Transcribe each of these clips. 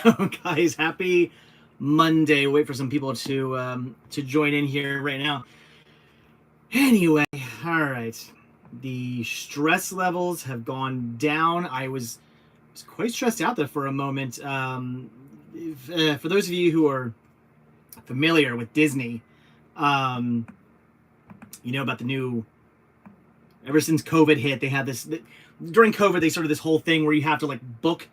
go, guys. Happy Monday. Wait for some people to join in here right now. Anyway, all right. The stress levels have gone down. I was quite stressed out there for a moment. For those of you who are familiar with Disney, you know about the new. Ever since COVID hit, they had this. During COVID, they started this whole thing where you have to like book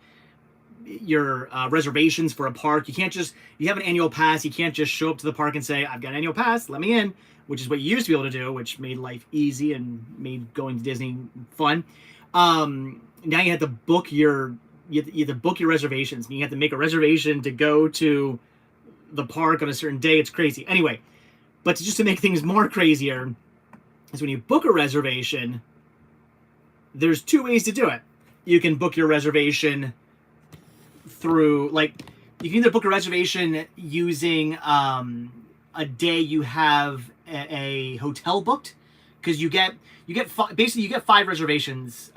your reservations for a park. You can't just, you have an annual pass, you can't just show up to the park and say, I've got an annual pass, let me in, which is what you used to be able to do, which made life easy and made going to Disney fun. Now you have to book your, you have to book your reservations. You have to make a reservation to go to the park on a certain day. It's crazy. Anyway, but just to make things more crazier is when you book a reservation, there's two ways to do it. You can book your reservation through, like, you can either book a reservation using a day you have a hotel booked, because you get basically you get 5 reservations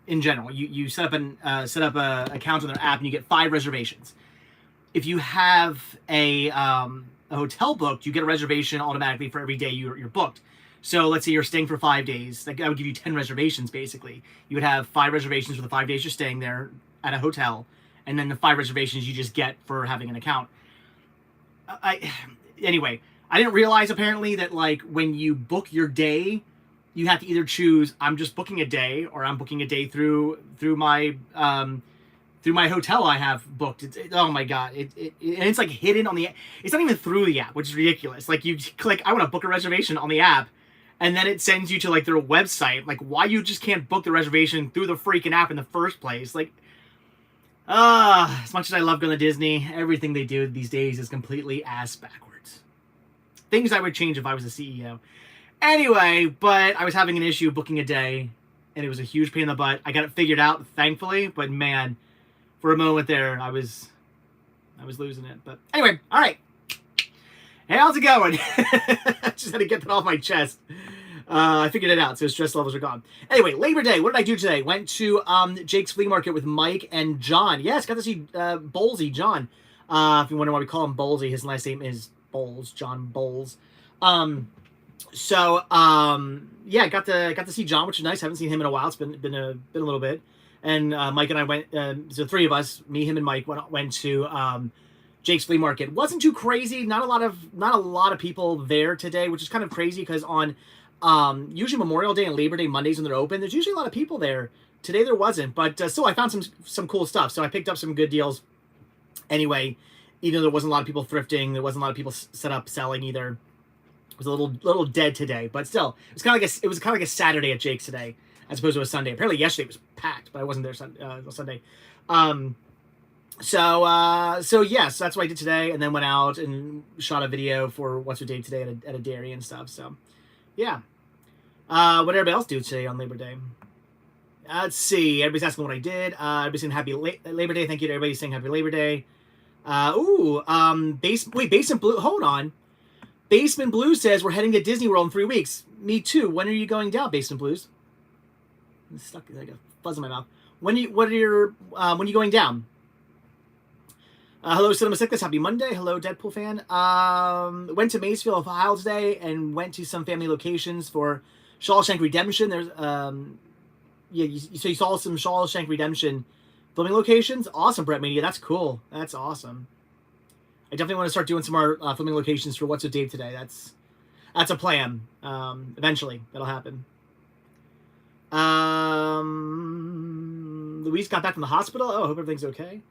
in general. You set up a account on their app and you get 5 reservations. If you have a hotel booked, you get a reservation automatically for every day you're booked. So let's say you're staying for 5 days. That would give you 10 reservations, basically. You would have 5 reservations for the 5 days you're staying there at a hotel, and then the 5 reservations you just get for having an account. Anyway, I didn't realize, apparently, that like when you book your day, you have to either choose, I'm just booking a day, or I'm booking a day through my hotel I have booked. Oh my god, and it's like hidden on the. It's not even through the app, which is ridiculous. Like you click, I want to book a reservation on the app, and then it sends you to like their website. Like, why you just can't book the reservation through the freaking app in the first place? Like, as much as I love going to Disney, everything they do these days is completely ass backwards. Things I would change if I was a CEO. Anyway, but I was having an issue booking a day, and it was a huge pain in the butt. I got it figured out, thankfully, but man, for a moment there, I was losing it. But anyway, all right. Hey, how's it going? Just had to get that off my chest. I figured it out, so stress levels are gone. Anyway, Labor Day, what did I do today? Went to Jake's Flea Market with Mike and John. Yes, got to see Bowlesy John. If you wonder why we call him Bowlesy, his last name is Bowles, John Bowles. Yeah, got to see John, which is nice. Haven't seen him in a while. It's been a little bit. And Mike and I went. So 3 of us, me, him, and Mike, went to Jake's Flea Market. Wasn't too crazy. Not a lot of people there today, which is kind of crazy because on usually Memorial Day and Labor Day Mondays when they're open, there's usually a lot of people there. Today there wasn't, but still I found some cool stuff. So I picked up some good deals. Anyway, even though there wasn't a lot of people thrifting, there wasn't a lot of people set up selling either. It was a little dead today, but still, it was kind of like a Saturday at Jake's today, as opposed to a Sunday. Apparently yesterday was packed, but I wasn't there Sunday. So yes, that's what I did today, and then went out and shot a video for What's Your Day today at a dairy and stuff. So yeah. What did everybody else do today on Labor Day? Let's see. Everybody's asking what I did. Everybody's saying Happy Labor Day. Thank you to everybody saying Happy Labor Day. Basement Blue. Hold on. Basement Blue says we're heading to Disney World in 3 weeks. Me too. When are you going down, Basement Blues? I'm stuck. I got a fuzz in my mouth. When are you going down? Hello, Cinema Sickness. Happy Monday. Hello, Deadpool fan. Went to Maysville, Ohio today, and went to some family locations for Shawshank Redemption. There's so you saw some Shawshank Redemption filming locations. Awesome, Brett Mania. That's cool. That's awesome. I definitely want to start doing some more filming locations for What's With Dave today. That's a plan. Eventually, that'll happen. Louise got back from the hospital. Oh, I hope everything's okay.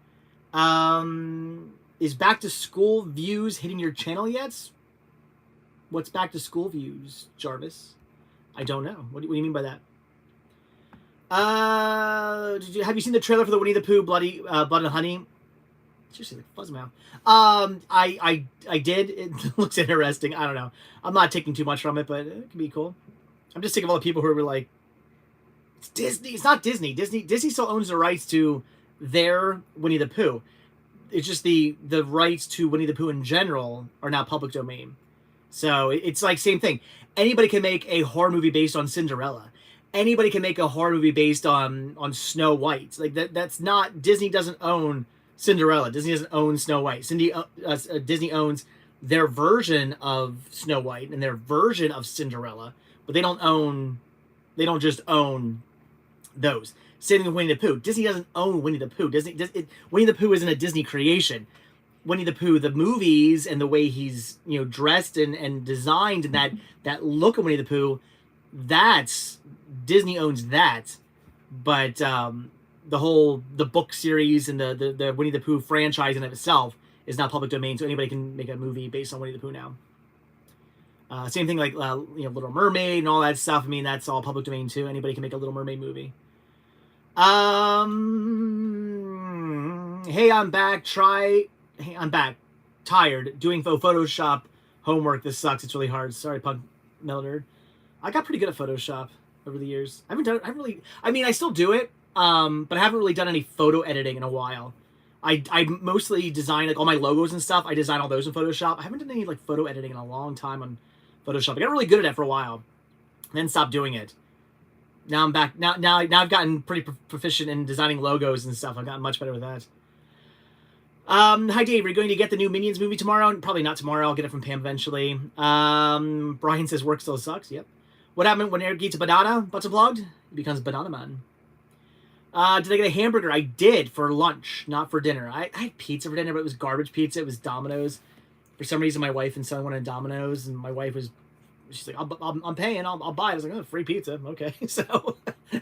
Is back to school views hitting your channel yet? What's back to school views, Jarvis? I don't know. What do you mean by that? Have you seen the trailer for the Winnie the Pooh Blood and Honey? Seriously, like fuzz mouth. I did. It looks interesting. I don't know. I'm not taking too much from it, but it could be cool. I'm just sick of all the people who were like, it's Disney. It's not Disney. Disney still owns the rights to their Winnie the Pooh. It's just the rights to Winnie the Pooh in general are now public domain. So it's like same thing. Anybody can make a horror movie based on Cinderella. Anybody can make a horror movie based on Snow White. Like that's not, Disney doesn't own Cinderella. Disney doesn't own Snow White. Disney owns their version of Snow White and their version of Cinderella, but they don't just own those. Same thing with Winnie the Pooh. Disney doesn't own Winnie the Pooh. Winnie the Pooh isn't a Disney creation. Winnie the Pooh, the movies and the way he's dressed and designed, and that look of Winnie the Pooh, that's Disney owns that. But the book series and the Winnie the Pooh franchise in of itself is not public domain, so anybody can make a movie based on Winnie the Pooh now. Same thing like Little Mermaid and all that stuff. I mean, that's all public domain too. Anybody can make a Little Mermaid movie. Hey, I'm back. I'm back. Tired. Doing Photoshop homework. This sucks. It's really hard. Sorry, Punk Nerd. I got pretty good at Photoshop over the years. I still do it, but I haven't really done any photo editing in a while. I mostly design like all my logos and stuff. I design all those in Photoshop. I haven't done any like photo editing in a long time on Photoshop. I got really good at it for a while, then stopped doing it. Now I'm back. Now I've gotten pretty proficient in designing logos and stuff. I've gotten much better with that. Hi Dave, are you going to get the new Minions movie tomorrow? Probably not tomorrow. I'll get it from Pam eventually. Brian says work still sucks. Yep. What happened when Eric eats a banana? Butts unplugged? He becomes Banana Man. Did I get a hamburger? I did for lunch, not for dinner. I had pizza for dinner, but it was garbage pizza. It was Domino's. For some reason, my wife and son wanted Domino's, and my wife she's like, I'm paying, I'll buy it. I was like, oh, free pizza. Okay. So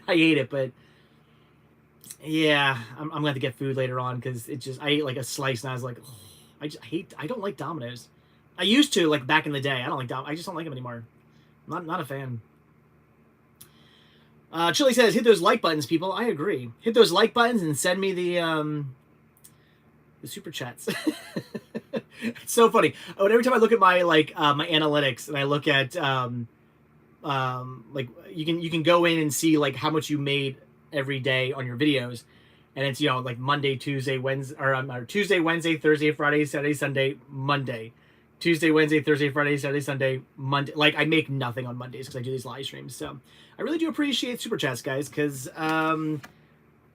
I ate it, but yeah, I'm going to have to get food later on because I ate like a slice and I was like, oh, I don't like Domino's. I used to, like back in the day. I just don't like them anymore. I'm not a fan. Chili says, hit those like buttons, people. I agree. Hit those like buttons and send me the super chats. It's so funny. Every time I look at my my analytics and I look at like you can go in and see like how much you made every day on your videos, and it's like Monday, Tuesday, Wednesday, or Tuesday, Wednesday, Thursday, Friday, Saturday, Sunday, Monday. Tuesday, Wednesday, Thursday, Friday, Saturday, Sunday, Monday. Like, I make nothing on Mondays because I do these live streams. So I really do appreciate super chats, guys, because I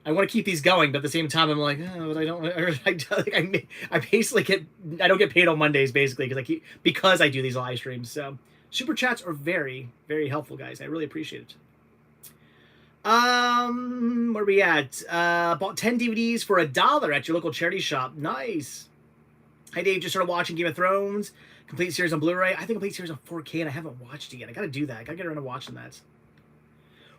want to keep these going, but at the same time, I'm like, oh, but I don't. I basically I don't get paid on Mondays basically because I do these live streams. So super chats are very, very helpful, guys. I really appreciate it. Where are we at? Bought 10 DVDs for $1 at your local charity shop. Nice. Hi Dave, just started watching Game of Thrones, complete series on Blu-ray. I think complete series on 4K, and I haven't watched it yet. I gotta do that. I gotta get around to watching that.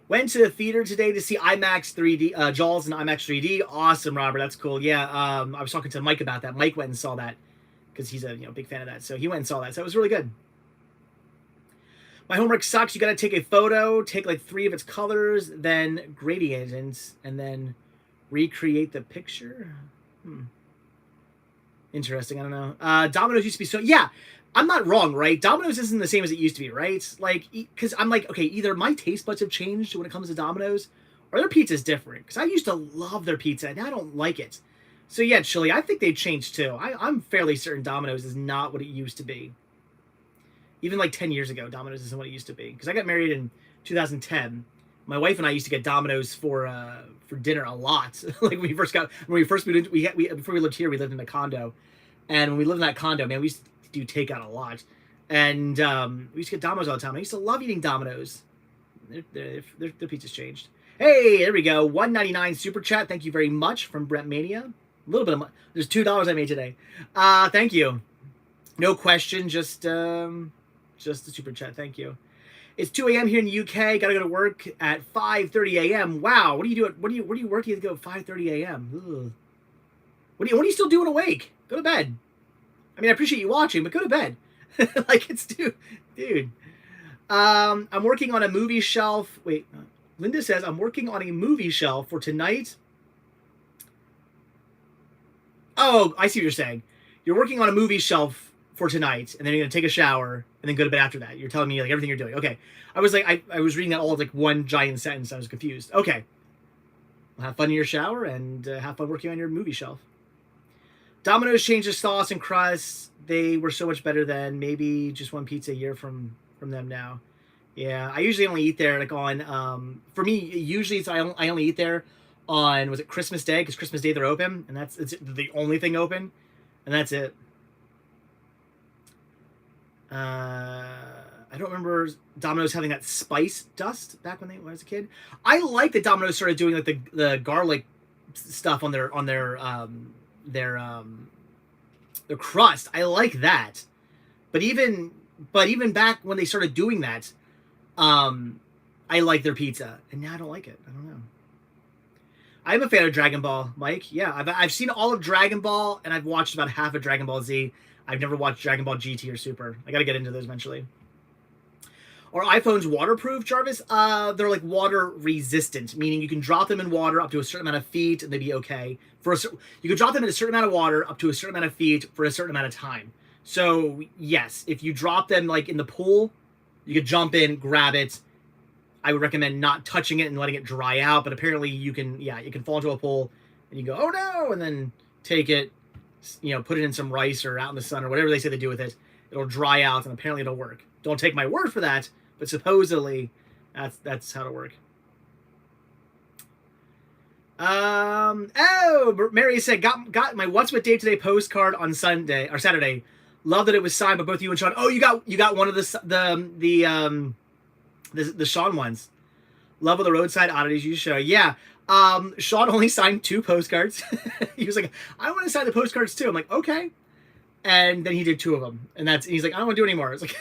Went to the theater today to see IMAX 3D, Jaws in IMAX 3D. Awesome, Robert. That's cool. Yeah, I was talking to Mike about that. Mike went and saw that because he's a big fan of that. So he went and saw that. So it was really good. My homework sucks. You gotta take a photo, take like 3 of its colors, then gradient it, and then recreate the picture. Interesting. I don't know. Domino's used to be so... Yeah, I'm not wrong, right? Domino's isn't the same as it used to be, right? Like, because I'm like, okay, either my taste buds have changed when it comes to Domino's, or their pizza's different. Because I used to love their pizza, and now I don't like it. So yeah, Chili, I think they've changed too. I'm fairly certain Domino's is not what it used to be. Even like 10 years ago, Domino's isn't what it used to be. Because I got married in 2010. My wife and I used to get Domino's for dinner a lot. Like when we first moved in, before we lived here, we lived in a condo, and when we lived in that condo, man, we used to do takeout a lot, and we used to get Domino's all the time. I used to love eating Domino's. Their pizza's changed. Hey, there we go. $1.99 super chat. Thank you very much from Brent Mania. A little bit of there's $2 I made today. Thank you. No question, just the super chat. Thank you. It's 2 a.m. here in the UK. Gotta go to work at 5:30 a.m. Wow, what do you do? Where do you work? You have to go at 5:30 a.m. What are you still doing awake? Go to bed. I mean, I appreciate you watching, but go to bed. Like it's dude. I'm working on a movie shelf. Wait, Linda says I'm working on a movie shelf for tonight. Oh, I see what you're saying. You're working on a movie shelf for tonight, and then you're gonna take a shower and then go to bed after that. You're telling me like everything you're doing. Okay. I was like, I was reading that all as like one giant sentence. I was confused. Okay. Well, have fun in your shower and have fun working on your movie shelf. Domino's changed the sauce and crust. They were so much better then. Maybe just one pizza a year from them now. Yeah, I usually only eat there like on. For me, usually it's I only eat there on, was it Christmas Day? Because Christmas Day they're open, and it's the only thing open, and that's it. I don't remember Domino's having that spice dust back when I was a kid. I like that Domino's started doing like the garlic stuff on their crust. I like that. But even back when they started doing that, I like their pizza, and now I don't like it. I don't know. I'm a fan of Dragon Ball, Mike. Yeah, I've seen all of Dragon Ball, and I've watched about half of Dragon Ball Z. I've never watched Dragon Ball GT or Super. I got to get into those eventually. Are iPhones waterproof, Jarvis? They're like water resistant, meaning you can drop them in water up to a certain amount of feet and they'd be okay. You can drop them in a certain amount of water up to a certain amount of feet for a certain amount of time. So yes, if you drop them like in the pool, you could jump in, grab it. I would recommend not touching it and letting it dry out, but apparently you can fall into a pool and you go, oh no, and then take it, put it in some rice or out in the sun or whatever they say they do with it. It'll dry out and apparently it'll work. Don't take my word for that, but supposedly that's how to work. Mary said, got my What's With Dave Today postcard on Sunday or Saturday. Love that it was signed by both you and Sean. Oh, you got one of the Sean ones. Love of the roadside oddities you show. Yeah. Sean only signed 2 postcards. He was like, I want to sign the postcards too. I'm like, okay. And then he did 2 of them. And he's like, I don't want to do it anymore. It's like,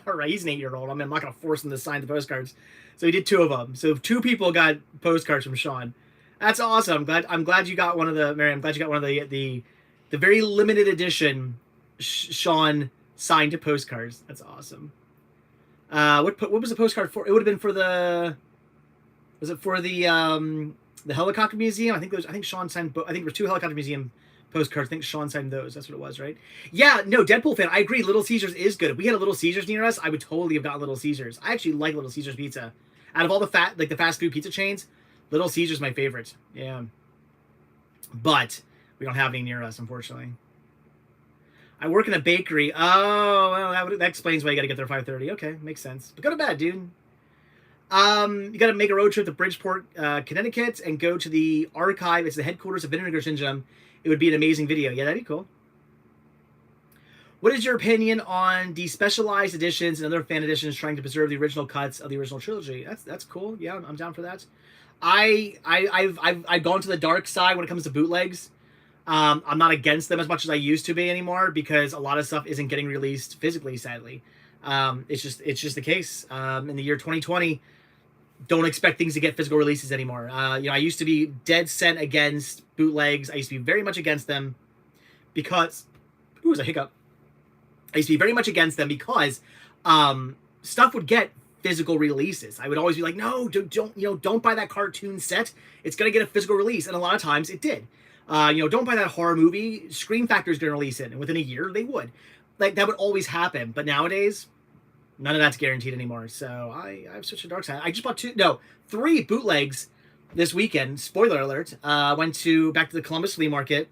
all right, he's an 8-year-old. I'm not going to force him to sign the postcards. So he did 2 of them. So 2 people got postcards from Sean. That's awesome. I'm glad you got one of the, Mary, I'm glad you got one of the very limited edition Sean signed postcards. That's awesome. What was the postcard for? It would have been for was it for the helicopter museum? I think Sean signed, I think there were 2 helicopter museum postcards. I think Sean signed those. That's what it was, right? Yeah, no, Deadpool fan. I agree. Little Caesars is good. If we had a Little Caesars near us, I would totally have gotten Little Caesars. I actually like Little Caesars pizza. Out of all the fast food pizza chains, Little Caesars my favorite. Yeah. But we don't have any near us, unfortunately. I work in a bakery. Oh, well, that explains why you got to get there 5:30. Okay, makes sense. But go to bed, dude. You got to make a road trip to Bridgeport, Connecticut, and go to the archive. It's the headquarters of Vinegar Syndrome. It would be an amazing video. Yeah, that'd be cool. What is your opinion on despecialized editions and other fan editions trying to preserve the original cuts of the original trilogy? That's cool. Yeah, I'm down for that. I've gone to the dark side when it comes to bootlegs. I'm not against them as much as I used to be anymore because a lot of stuff isn't getting released physically, sadly. It's just the case. In the year 2020, don't expect things to get physical releases anymore. I used to be dead set against bootlegs. I used to be very much against them because, ooh, it was a hiccup. I used to be very much against them because stuff would get physical releases. I would always be like, no, don't buy that cartoon set. It's gonna get a physical release, and a lot of times it did. Don't buy that horror movie. Scream Factor's gonna release it, and within a year they would. Like that would always happen. But nowadays, none of that's guaranteed anymore. So I've switched to dark side. I just bought 3 bootlegs this weekend. Spoiler alert. Went back to the Columbus Flea Market.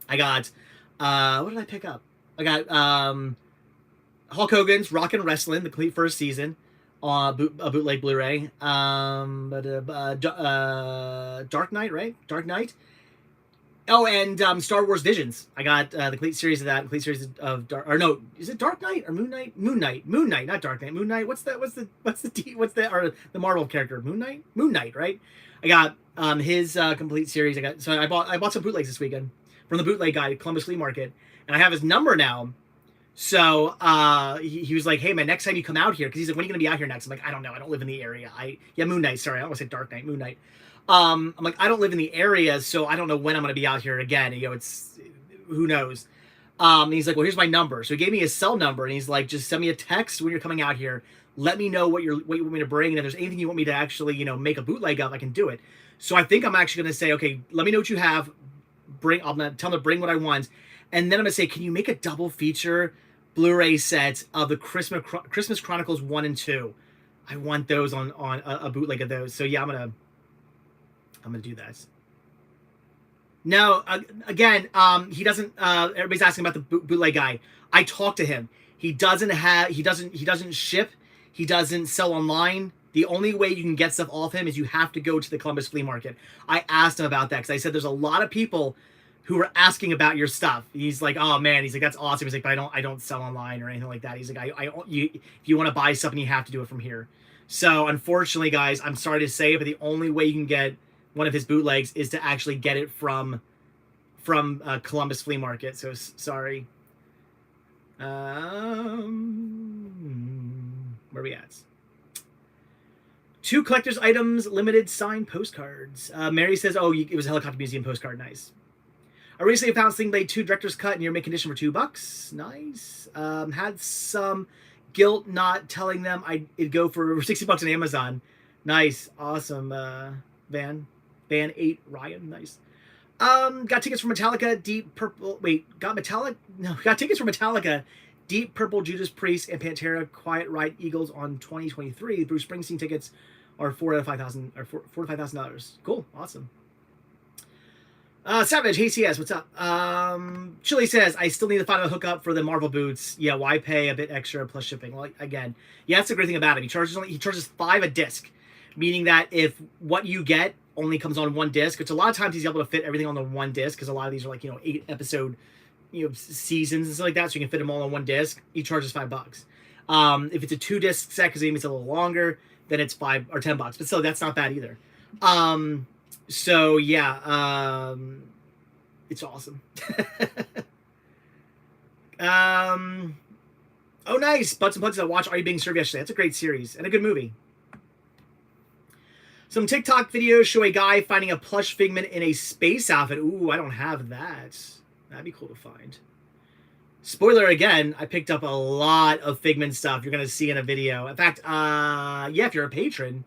I got what did I pick up? I got Hulk Hogan's Rockin' Wrestling, the complete first season, a bootleg Blu-ray. Dark Knight, right? Dark Knight. Oh, and Star Wars Visions. I got the complete series of that. Complete series of is it Dark Knight or Moon Knight? Moon Knight, not Dark Knight. Moon Knight. What's the Marvel character? Moon Knight, right? I got his complete series. I bought some bootlegs this weekend from the bootleg guy, Columbus Flea Market, and I have his number now. So he was like, hey man, next time you come out here, because he's like, when are you gonna be out here next? I'm like, I don't know. I don't live in the area. Moon Knight. Sorry, I almost said Dark Knight. Moon Knight. I'm like, I don't live in the area, so I don't know when I'm going to be out here again. It's, who knows? And he's like, well, here's my number. So he gave me his cell number, and he's like, just send me a text when you're coming out here. Let me know what you want me to bring, and if there's anything you want me to actually, make a bootleg of, I can do it. So I think I'm actually going to say, okay, let me know what you have. I'm going to tell him to bring what I want, and then I'm going to say, can you make a double feature Blu-ray set of the Christmas Chronicles 1 and 2? I want those on a bootleg of those. So yeah, I'm gonna do that. No, again, he doesn't. Everybody's asking about the bootleg guy. I talked to him. He doesn't ship. He doesn't sell online. The only way you can get stuff off him is you have to go to the Columbus Flea Market. I asked him about that because I said there's a lot of people who were asking about your stuff. He's like, oh man, he's like, that's awesome. He's like, but I don't sell online or anything like that. He's like, if you want to buy something, you have to do it from here. So unfortunately, guys, I'm sorry to say it, but the only way you can get one of his bootlegs is to actually get it from Columbus Flea Market. So sorry. Where are we at? 2 collector's items, limited signed postcards. Mary says, oh, it was a Helicopter Museum postcard. Nice. I recently found Sling Blade 2 Director's Cut in your mint condition for $2. Nice. Had some guilt not telling them it'd go for $60 on Amazon. Nice. Awesome. Van 8 Ryan. Nice. Got tickets for Metallica, Deep Purple. Wait, got tickets for Metallica, Deep Purple, Judas Priest, and Pantera, Quiet Riot, Eagles on 2023. Bruce Springsteen tickets are $4,000 to $5,000. Cool, awesome. Savage, hey CS, what's up? Chili says, I still need to find a hookup for the Marvel boots. Yeah, why pay a bit extra plus shipping? Well, again, yeah, that's the great thing about it. He charges $5 a disc, meaning that if what you get only comes on one disc, which a lot of times he's able to fit everything on the one disc because a lot of these are like 8 episode seasons and stuff like that, so you can fit them all on one disc. He charges $5. If it's a 2 disc set because it's a little longer, then it's $5 or $10. But still, that's not bad either. So yeah, it's awesome. Oh nice, Butts and Puds. I watched Are You Being Served yesterday. That's a great series and a good movie. Some TikTok videos show a guy finding a plush Figment in a space outfit. Ooh, I don't have that. That'd be cool to find. Spoiler again, I picked up a lot of Figment stuff you're going to see in a video. In fact, yeah, if you're a patron,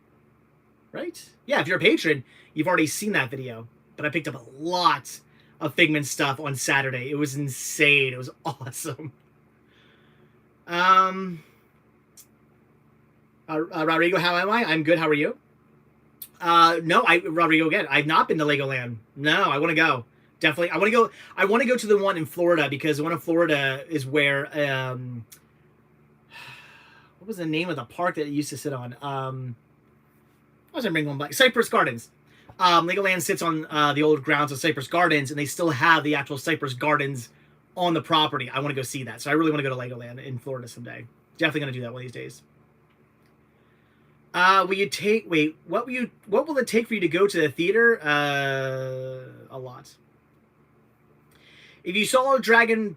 right? Yeah, if you're a patron, you've already seen that video. But I picked up a lot of Figment stuff on Saturday. It was insane. It was awesome. Rodrigo, how am I? I'm good. How are you? No, Rodrigo again. I've not been to Legoland. No, I want to go. Definitely. I want to go to the one in Florida because the one in Florida is where, what was the name of the park that it used to sit on? I was bringing one back. Cypress Gardens. Legoland sits on the old grounds of Cypress Gardens, and they still have the actual Cypress Gardens on the property. I want to go see that. So I really want to go to Legoland in Florida someday. Definitely going to do that one of these days. Will you take? Wait, what will it take for you to go to the theater? A lot. If you saw dragon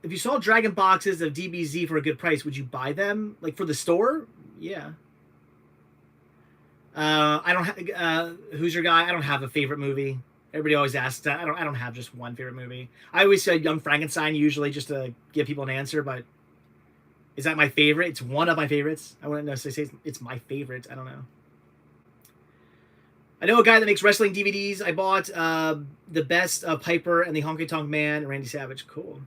boxes of DBZ for a good price, would you buy them? Like for the store? Yeah. I don't have. Who's your guy? I don't have a favorite movie. Everybody always asks that. I don't have just one favorite movie. I always say Young Frankenstein usually just to give people an answer, but. Is that my favorite? It's one of my favorites. I wouldn't necessarily say it's my favorite. I don't know. I know a guy that makes wrestling DVDs. I bought the best of Piper and the Honky Tonk Man and Randy Savage. Cool.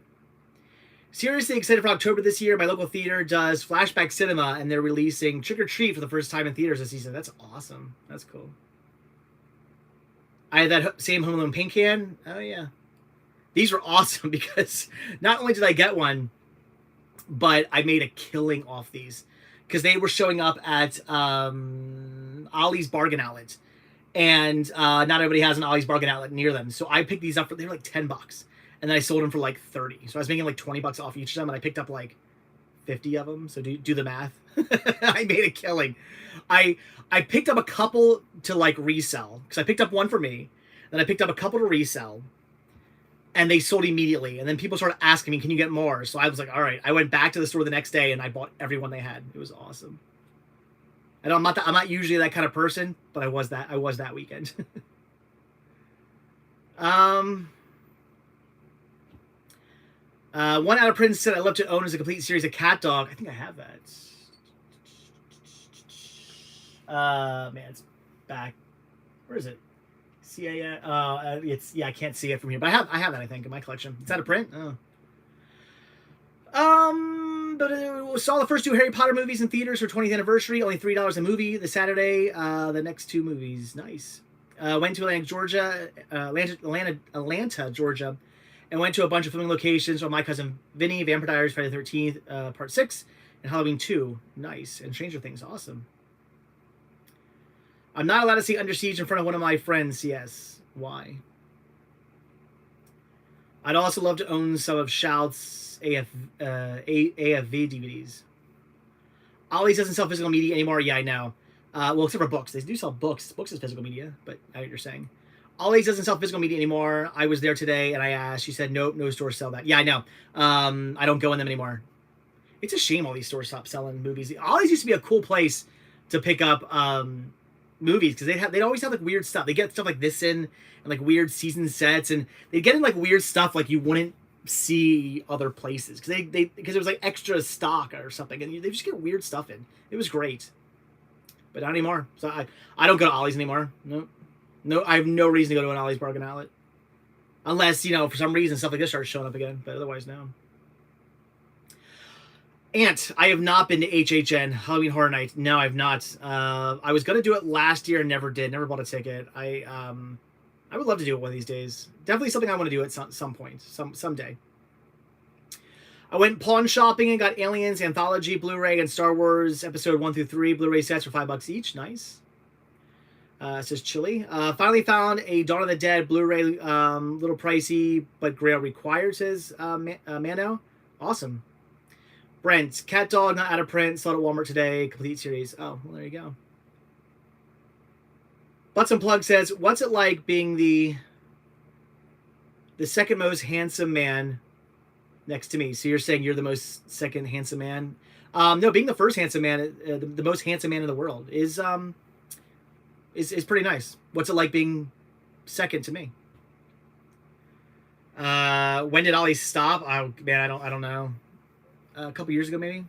Seriously excited for October this year. My local theater does Flashback Cinema, and they're releasing Trick or Treat for the first time in theaters this season. That's awesome. That's cool. I had that same Home Alone paint can. Oh, yeah. These were awesome because not only did I get one, but I made a killing off these because they were showing up at Ollie's Bargain Outlet, and not everybody has an Ollie's Bargain Outlet near them. So I picked these up they were like $10, and then I sold them for like 30. So I was making like $20 off each of them, and I picked up like 50 of them. So do the math. I made a killing. I picked up a couple to like resell because I picked up one for me, then I picked up a couple to resell. And they sold immediately. And then people started asking me, can you get more? So I was like, all right. I went back to the store the next day and I bought every one they had. It was awesome. And I'm not usually that kind of person, but I was that weekend. One Out of Prince said, I love to own as a complete series of Cat Dog. I think I have that. Man, it's back. Where is it? It's I can't see it from here, but I have that I think in my collection. It's out of print. But saw the first 2 Harry Potter movies in theaters for 20th anniversary. Only $3 a movie this Saturday. The next 2 movies, nice. Went to Atlanta, Georgia, and went to a bunch of filming locations with my cousin Vinny, Vampire Diaries, Friday the 13th, Part 6, and Halloween 2, nice, and Stranger Things, awesome. I'm not allowed to say Under Siege in front of one of my friends. Yes. Why? I'd also love to own some of Shout's AFV DVDs. Ollie's doesn't sell physical media anymore. Yeah, I know. Well, except for books. They do sell books. Books is physical media, but I know what you're saying. Ollie's doesn't sell physical media anymore. I was there today, and I asked. She said, nope, no stores sell that. Yeah, I know. I don't go in them anymore. It's a shame all these stores stopped selling movies. Ollie's used to be a cool place to pick up movies, because they'd always have like weird stuff. They get stuff like this in, and like weird season sets, and they get in like weird stuff like you wouldn't see other places, because because it was like extra stock or something, and they just get weird stuff in. It was great, but not anymore. So I don't go to Ollie's anymore. No, I have no reason to go to an Ollie's bargain outlet, unless, you know, for some reason stuff like this starts showing up again. But otherwise, no. Ant, I have not been to HHN Halloween Horror Night. No, I've not. I was gonna do it last year and never did. Never bought a ticket. I would love to do it one of these days. Definitely something I want to do at some point, someday. I went pawn shopping and got Aliens Anthology Blu-ray and Star Wars Episode 1 through 3 Blu-ray sets for $5 each. Nice. Says Chili. Finally found a Dawn of the Dead Blu-ray, little pricey, but Grail required, says Mano. Awesome. Brent, Cat Dog not out of print, sold at Walmart today, complete series. Oh, well, there you go. Butts and Plug says, what's it like being the second most handsome man next to me? So you're saying you're the most second handsome man? No, being the first handsome man, the most handsome man in the world is pretty nice. What's it like being second to me? When did Ollie stop? Oh man, I don't know. A couple years ago, maybe.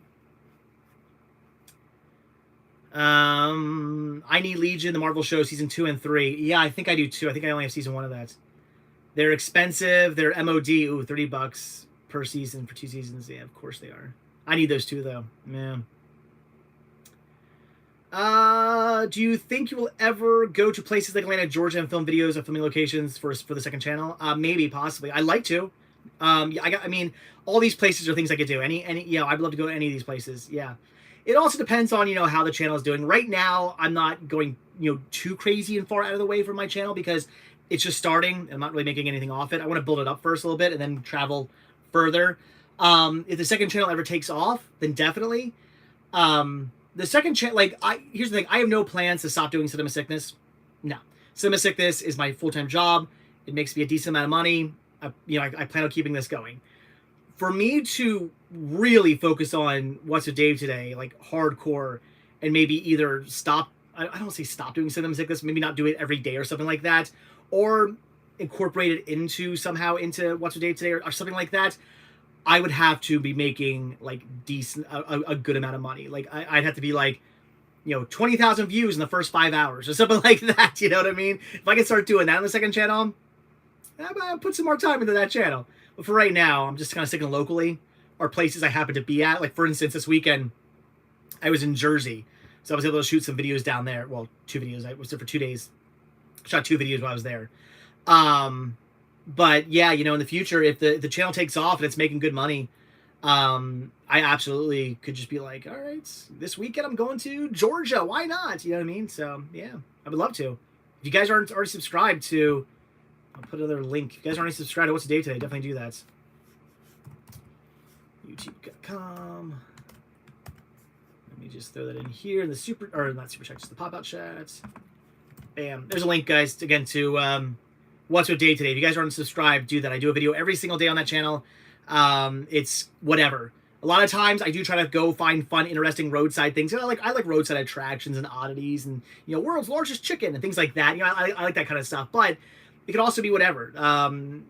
I Need Legion, the Marvel show, season 2 and 3. Yeah, I think I do too. I think I only have season 1 of that. They're expensive. They're MOD. Ooh, $30 per season for 2 seasons. Yeah, of course they are. I need those too, though. Man. Do you think you will ever go to places like Atlanta, Georgia, and film videos of filming locations for the second channel? Maybe, possibly. I'd like to. I mean, all these places are things I could do. I'd love to go to any of these places. Yeah. It also depends on, how the channel is doing. Right now, I'm not going, too crazy and far out of the way from my channel, because it's just starting. I'm not really making anything off it. I want to build it up first a little bit and then travel further. If the second channel ever takes off, then definitely. The second channel, here's the thing. I have no plans to stop doing Cinema Sickness. No. Cinema Sickness is my full-time job. It makes me a decent amount of money. I plan on keeping this going. For me to really focus on What's with Dave today, like hardcore, and maybe either stop, I don't say stop doing Cinema Sickness, maybe not do it every day or something like that, or incorporate it somehow into What's with Dave today or something like that, I would have to be making like decent, a good amount of money. Like I'd have to be like, 20,000 views in the first 5 hours or something like that. You know what I mean? If I can start doing that on the second channel, I'll put some more time into that channel. But for right now, I'm just kind of sticking locally, or places I happen to be at. Like, for instance, this weekend, I was in Jersey. So I was able to shoot some videos down there. Well, 2 videos. I was there for 2 days. Shot 2 videos while I was there. But yeah, in the future, if the channel takes off and it's making good money, I absolutely could just be like, all right, this weekend I'm going to Georgia. Why not? You know what I mean? So yeah, I would love to. If you guys aren't already subscribed to, I'll put another link. If you guys aren't already subscribed to What's the Day Today, definitely do that. YouTube.com. Let me just throw that in here in the not super chat, just the pop-out chat. Bam. There's a link, guys, again, to What's with Day Today. If you guys aren't subscribed, do that. I do a video every single day on that channel. It's whatever. A lot of times I do try to go find fun, interesting roadside things. I like roadside attractions and oddities and, world's largest chicken and things like that. I like that kind of stuff. But it could also be whatever.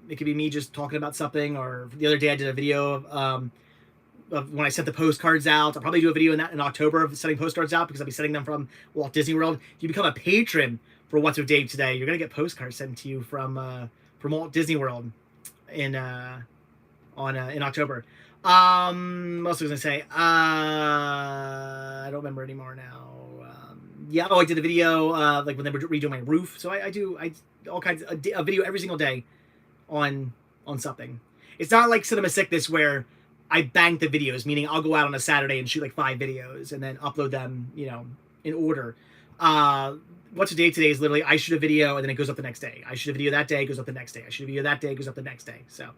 It could be me just talking about something, or the other day I did a video of when I sent the postcards out. I'll probably do a video in October of sending postcards out, because I'll be sending them from Walt Disney World. If you become a patron for What's with Dave today, you're gonna get postcards sent to you from Walt Disney World in October. What else was I gonna say? I don't remember anymore now. I did a video like when they were redoing my roof. So I do all kinds of a video every single day on something. It's not like Cinema Sickness where I bank the videos, meaning I'll go out on a Saturday and shoot like 5 videos and then upload them, in order. What's the date today is literally I shoot a video and then it goes up the next day. I shoot a video that day, it goes up the next day. I shoot a video that day, it goes up the next day. So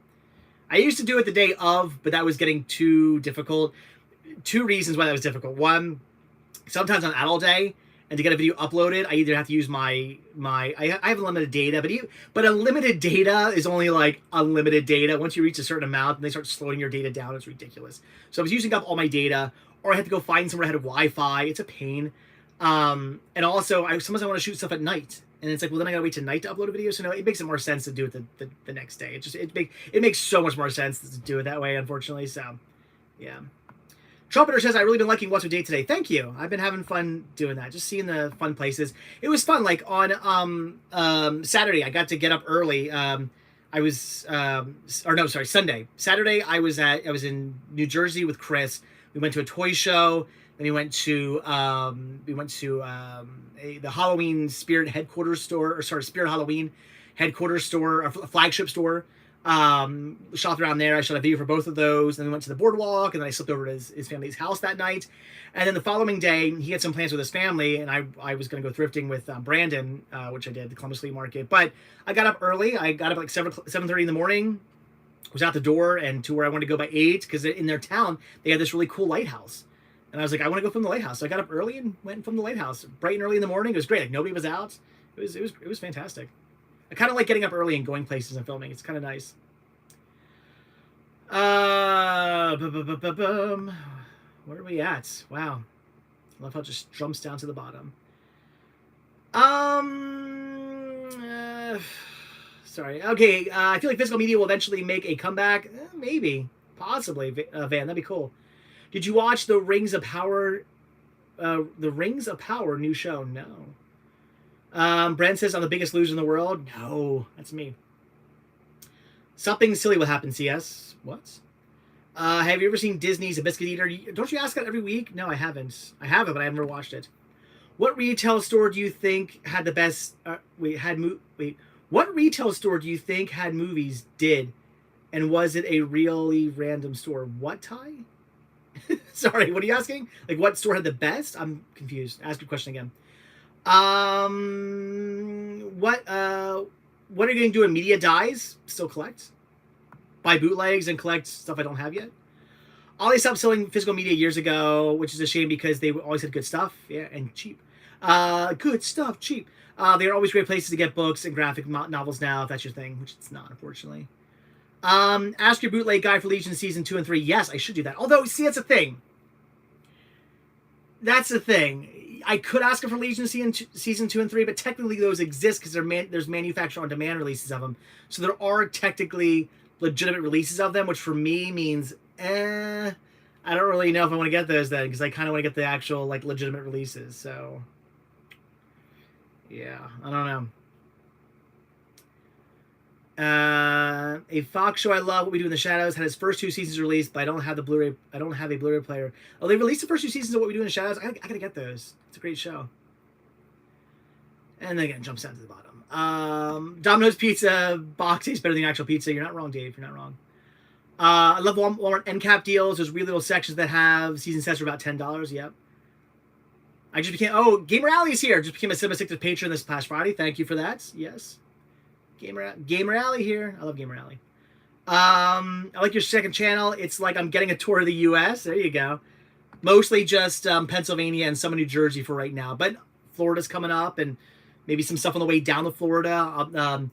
I used to do it the day of, but that was getting too difficult. 2 reasons why that was difficult. One, sometimes I'm out all day, and to get a video uploaded, I either have to use I have unlimited data, but unlimited data is only like unlimited data. Once you reach a certain amount, and they start slowing your data down, it's ridiculous. So I was using up all my data, or I had to go find somewhere that had Wi-Fi. It's a pain. And also, sometimes I want to shoot stuff at night, and it's like, well, then I gotta wait till night to upload a video. So no, it makes it more sense to do it the next day. It makes so much more sense to do it that way, unfortunately. So, yeah. Trumpeter says, I really been liking What's Your Date today. Thank you. I've been having fun doing that. Just seeing the fun places. It was fun. Like on Saturday, I got to get up early. Sunday. Saturday, I was in New Jersey with Chris. We went to a toy show. Then we went to the Halloween Spirit headquarters store, Spirit Halloween headquarters store, a flagship store. Shopped around there. I shot a video for both of those. Then we went to the boardwalk, and then I slept over at his family's house that night. And then the following day, he had some plans with his family, and I was going to go thrifting with Brandon, which I did, the Columbus Flea Market. But I got up early. I got up like 7:30 in the morning. Was out the door and to where I wanted to go by 8, because in their town they had this really cool lighthouse. And I was like, I want to go from the lighthouse. So I got up early and went from the lighthouse, bright and early in the morning. It was great. Like nobody was out. It was fantastic. I kind of like getting up early and going places and filming. It's kind of nice. Where are we at? Wow. I love how it just jumps down to the bottom. Sorry. Okay. I feel like physical media will eventually make a comeback. Maybe. Possibly. Van, that'd be cool. Did you watch the Rings of Power new show? No. Brent says, I'm the biggest loser in the world. No, that's me. Something silly will happen, CS. What? Have you ever seen Disney's A Biscuit Eater? Don't you ask that every week? No, I haven't. I have it, but I've never watched it. What retail store do you think had the best... What retail store do you think had movies did? And was it a really random store? What, Ty? Sorry, what are you asking? Like, what store had the best? I'm confused. Ask your question again. What are you going to do when media dies? Still collect? Buy bootlegs and collect stuff I don't have yet? Ollie stopped selling physical media years ago, which is a shame because they always had good stuff. Yeah, and cheap. Good stuff, cheap. They are always great places to get books and graphic novels now, if that's your thing, which it's not, unfortunately. Ask your bootleg guy for Legion season 2 and 3. Yes, I should do that. Although, see, that's a thing. That's the thing. I could ask him for Legion season 2 and 3, but technically those exist because there's manufacturer on demand releases of them. So there are technically legitimate releases of them, which for me means, I don't really know if I want to get those then, because I kind of want to get the actual like legitimate releases. So yeah, I don't know. A Fox show I love, What We Do in the Shadows, had its first 2 seasons released, but I don't have the Blu-ray. I don't have a Blu-ray player. Oh, they released the first 2 seasons of What We Do in the Shadows. I gotta get those. It's a great show. And then again, jumps down to the bottom. Domino's Pizza box tastes better than the actual pizza. You're not wrong, Dave. You're not wrong. I love Walmart end cap deals. There's really little sections that have season sets for about $10. Yep. I just became Gamer Alley is here. Just became a Cinema 6 patron this past Friday. Thank you for that. Yes. Gamer Alley here. I love Gamer Alley. I like your second channel. It's like I'm getting a tour of the U.S. There you go. Mostly just Pennsylvania and some of New Jersey for right now, but Florida's coming up and maybe some stuff on the way down to Florida. I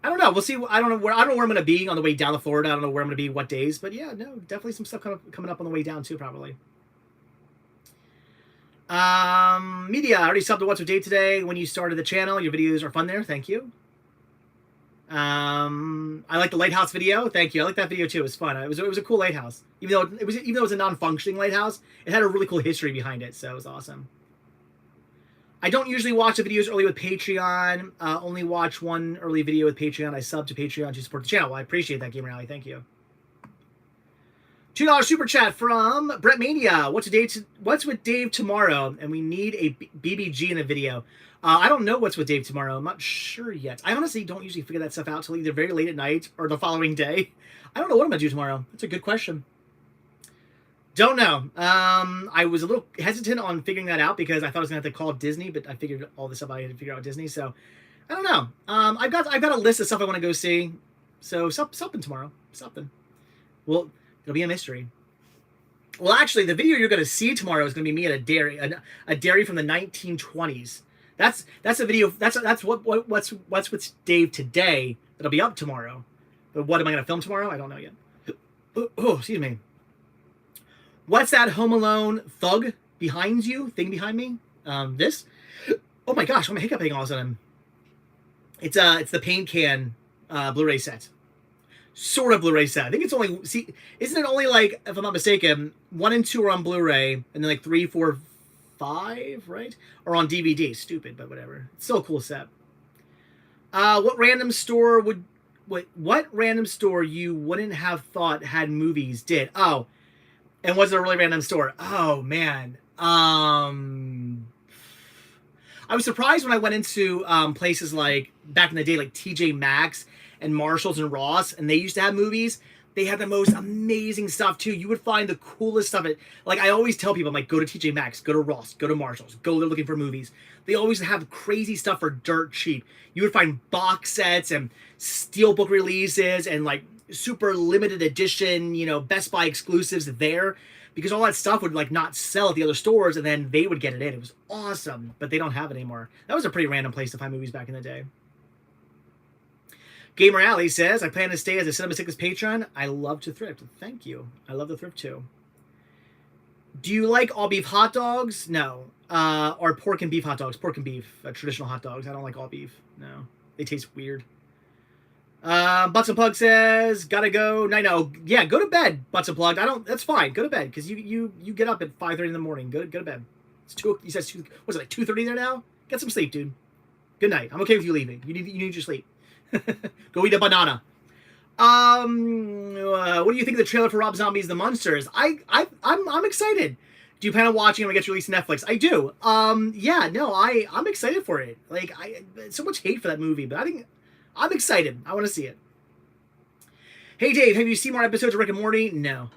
don't know. We'll see. I don't know where I'm going to be on the way down to Florida. I don't know where I'm going to be what days, but yeah, no, definitely some stuff coming up on the way down too, probably. Media, I already subbed to What's With Dave today. When you started the channel, your videos are fun there. Thank you. I like the lighthouse video. Thank you. I like that video too. It was fun. It was a cool lighthouse. Even though it was a non-functioning lighthouse, it had a really cool history behind it. So it was awesome. I don't usually watch the videos early with Patreon. Only watch one early video with Patreon. I sub to Patreon to support the channel. Well, I appreciate that, Gamer Alley. Thank you. $2 super chat from Brett Mania. What's with Dave tomorrow? And we need a BBG in the video. I don't know what's with Dave tomorrow. I'm not sure yet. I honestly don't usually figure that stuff out till either very late at night or the following day. I don't know what I'm going to do tomorrow. That's a good question. Don't know. I was a little hesitant on figuring that out because I thought I was gonna have to call Disney, but I figured all this stuff I had to figure out Disney. So I don't know. I've got a list of stuff I want to go see. So something tomorrow. Something. Well, it'll be a mystery. Well, actually, the video you're going to see tomorrow is going to be me at a dairy from the 1920s. That's a video. That's what's with Dave today. That'll be up tomorrow. But what am I going to film tomorrow? I don't know yet. Oh, excuse me. What's that Home Alone thing behind me? This. Oh my gosh! I'm hiccuping all of a sudden. It's the paint can Blu-ray set. Sort of Blu-ray set. I think it's only, isn't it only like, if I'm not mistaken, 1 and 2 are on Blu-ray, and then like 3, 4, 5, right? Or on DVD. Stupid, but whatever. It's still a cool set. What random store you wouldn't have thought had movies did? Oh, and was it a really random store? Oh man. I was surprised when I went into places like back in the day, like TJ Maxx and Marshalls and Ross, and they used to have movies. They had the most amazing stuff too. You would find the coolest stuff. Like I always tell people, I'm like, go to TJ Maxx, go to Ross, go to Marshalls, go there looking for movies. They always have crazy stuff for dirt cheap. You would find box sets and steelbook releases and like super limited edition, Best Buy exclusives there, because all that stuff would like not sell at the other stores, and then they would get it in. It was awesome, but they don't have it anymore. That was a pretty random place to find movies back in the day. Gamer Alley says, I plan to stay as a Cinema Sickness patron. I love to thrift. Thank you. I love to thrift too. Do you like all beef hot dogs? No. Or pork and beef hot dogs. Pork and beef. Traditional hot dogs. I don't like all beef. No. They taste weird. Butts and Plug says, gotta go. No. Yeah, go to bed, Butts and Plug. That's fine. Go to bed, because you get up at 5:30 in the morning. Go to bed. It's 2, you said 2, what's it, like 2:30 there now? Get some sleep, dude. Good night. I'm okay with you leaving. You need your sleep. Go eat a banana. What do you think of the trailer for Rob Zombie's The Munsters? I'm excited. Do you plan on watching it when it gets released on Netflix? I do. Yeah, no, I'm excited for it. Like, so much hate for that movie, but I think I'm excited. I want to see it. Hey Dave, have you seen more episodes of Rick and Morty? No.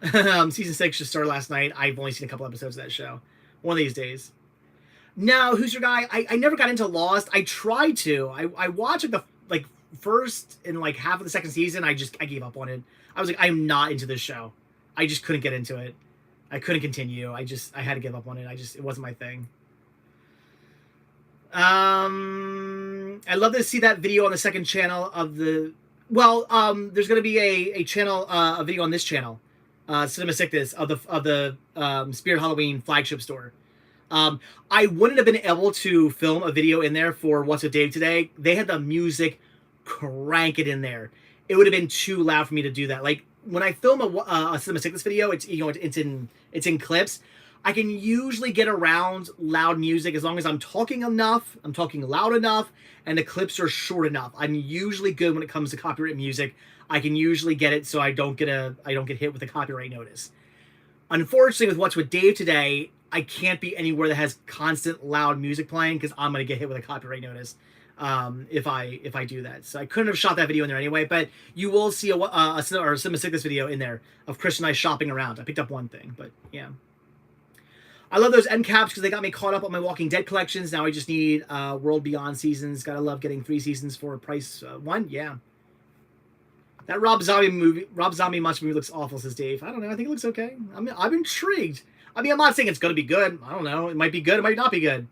Season 6 just started last night. I've only seen a couple episodes of that show. One of these days. No, who's your guy? I never got into Lost. I tried to. I watched the first and like half of the second season. I gave up on it. I was like, I'm not into this show. I just couldn't get into it. I couldn't continue. I had to give up on it. It wasn't my thing. I'd love to see that video on the second channel of the, there's going to be a channel, a video on this channel, Cinema Sickness, of the Spirit Halloween flagship store. I wouldn't have been able to film a video in there for What's With Dave today. They had the music crank it in there. It would have been too loud for me to do that. Like when I film a Cinema Sickness video, it's in clips. I can usually get around loud music as long as I'm talking enough, I'm talking loud enough, and the clips are short enough. I'm usually good when it comes to copyright music. I can usually get it so I don't get hit with a copyright notice. Unfortunately, with What's With Dave today, I can't be anywhere that has constant loud music playing because I'm going to get hit with a copyright notice if I do that. So I couldn't have shot that video in there anyway, but you will see a Cinema Sickness video in there of Chris and I shopping around. I picked up one thing, but yeah. I love those end caps because they got me caught up on my Walking Dead collections. Now I just need World Beyond seasons. Gotta love getting 3 seasons for a price 1. Yeah. That Rob Zombie monster movie looks awful, says Dave. I don't know. I think it looks okay. I'm intrigued. I mean, I'm not saying it's going to be good. I don't know. It might be good. It might not be good.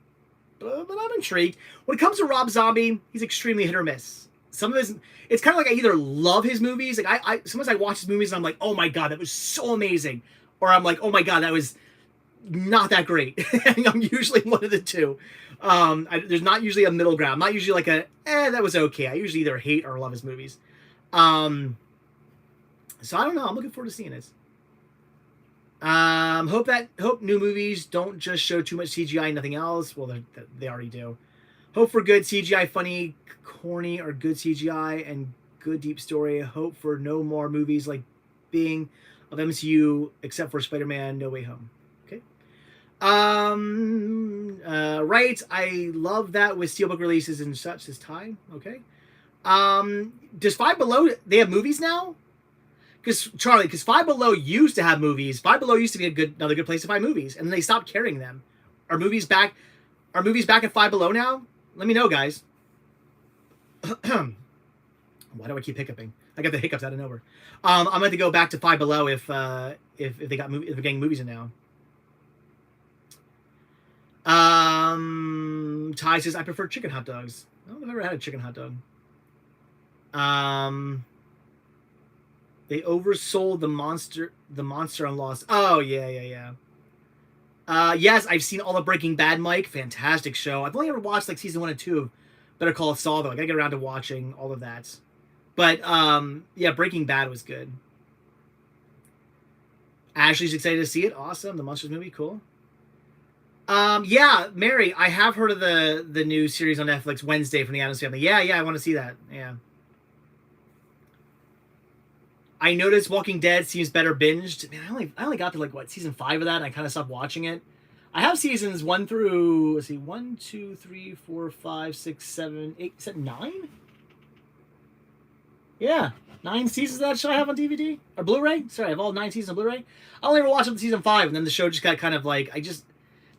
But I'm intrigued. When it comes to Rob Zombie, he's extremely hit or miss. Some of his, it's kind of like I either love his movies. Like sometimes I watch his movies and I'm like, oh my God, that was so amazing. Or I'm like, oh my God, that was not that great. I'm usually one of the two. There's not usually a middle ground. I'm not usually like that was okay. I usually either hate or love his movies. So I don't know. I'm looking forward to seeing it. Hope new movies don't just show too much CGI and nothing else. Well, they already do. Hope for good CGI, funny, corny, or good CGI and good deep story. Hope for no more movies like Being of MCU except for Spider-Man No Way Home. Okay. Right. I love that with Steelbook releases and such this time. Okay. Does Five Below, they have movies now? because Charlie, because Five Below used to have movies. Five Below used to be another good place to find movies, and then they stopped carrying them. Are movies back? Are movies back at Five Below now? Let me know, guys. Why do I keep hiccuping? I got the hiccups out of nowhere. I'm going to go back to Five Below if they're getting movies in now. Ty says I prefer chicken hot dogs. I don't think I've ever had a chicken hot dog. They oversold the monster on Lost. Oh yeah. Yes, I've seen all the Breaking Bad, Mike. Fantastic show. I've only ever watched like season 1 and 2 of Better Call Saul though. I gotta get around to watching all of that. But yeah, Breaking Bad was good. Ashley's excited to see it. Awesome. The Monsters movie, cool. Yeah, Mary, I have heard of the new series on Netflix, Wednesday, from the Addams Family. Yeah, I want to see that. Yeah. I noticed Walking Dead seems better binged. Man, I only got to like season 5 of that, and I kind of stopped watching it. I have seasons 1 through 1, 2, 3, 4, 5, 6, 7, 8. Is that 9? Yeah, 9 seasons of that show I have on DVD or Blu-ray. Sorry, I have all 9 seasons on Blu-ray. I only ever watched up to season 5, and then the show just got kind of like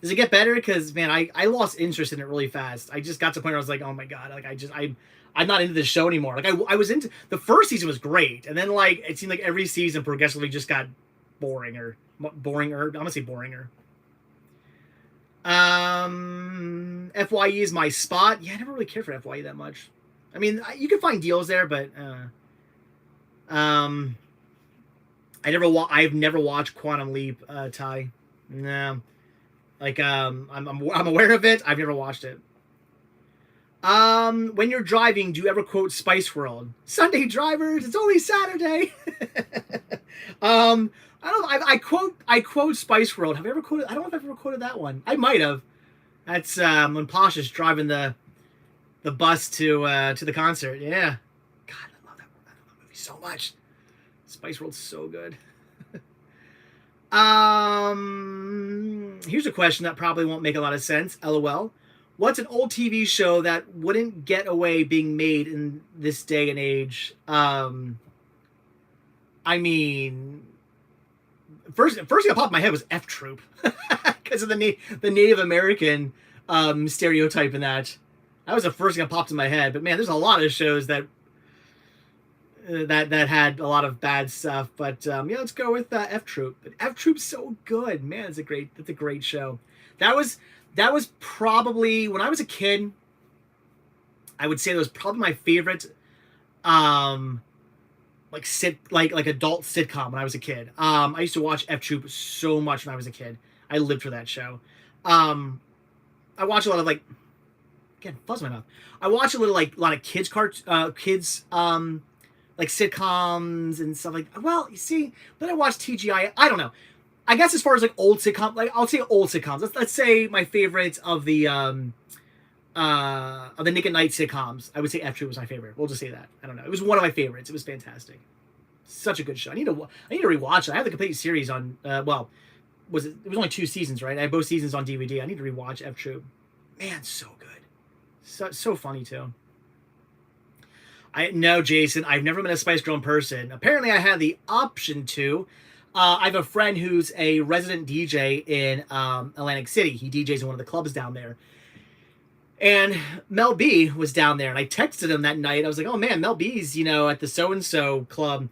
does it get better? Because man, I lost interest in it really fast. I just got to the point where I was like, oh my god, like I'm not into this show anymore. Like I was into the first season was great, and then like it seemed like every season progressively just got boringer. I'm gonna say boringer. FYE is my spot. Yeah, I never really cared for FYE that much. I mean, you can find deals there, but I've never watched Quantum Leap, Ty. No. Like I'm aware of it. I've never watched it. When you're driving, do you ever quote Spice World? Sunday drivers, it's only Saturday. I quote Spice World. Have I ever quoted? I don't know if I've ever quoted that one. I might have. That's when Posh is driving the bus to the concert. Yeah. God, I love that movie so much. Spice World's so good. Here's a question that probably won't make a lot of sense. LOL. What's an old TV show that wouldn't get away being made in this day and age? I mean, first thing that popped in my head was F Troop because of the Native American stereotype in that. That was the first thing that popped in my head. But man, there's a lot of shows that had a lot of bad stuff. But yeah, let's go with F Troop. But F Troop's so good, man. That's a great show. That was probably when I was a kid. I would say that was probably my favorite, adult sitcom when I was a kid. I used to watch F Troop so much when I was a kid. I lived for that show. I watch a lot of fuzz in my mouth. I watch a lot of kids sitcoms and stuff like. Well, you see, but I watch TGI. I don't know. I guess as far as old sitcom, I'll say old sitcoms. Let's say my favorites of the Nick at Night sitcoms. I would say F Troop was my favorite. We'll just say that. I don't know. It was one of my favorites. It was fantastic. Such a good show. I need to rewatch it. I have the complete series on. It was only 2 seasons, right? I have both seasons on DVD. I need to rewatch F Troop. Man, so good. So funny too. No, Jason, I've never met a Spice Girl in person. Apparently, I had the option to. I have a friend who's a resident DJ in Atlantic City. He DJs in one of the clubs down there. And Mel B was down there, and I texted him that night. I was like, oh man, Mel B's, at the so-and-so club.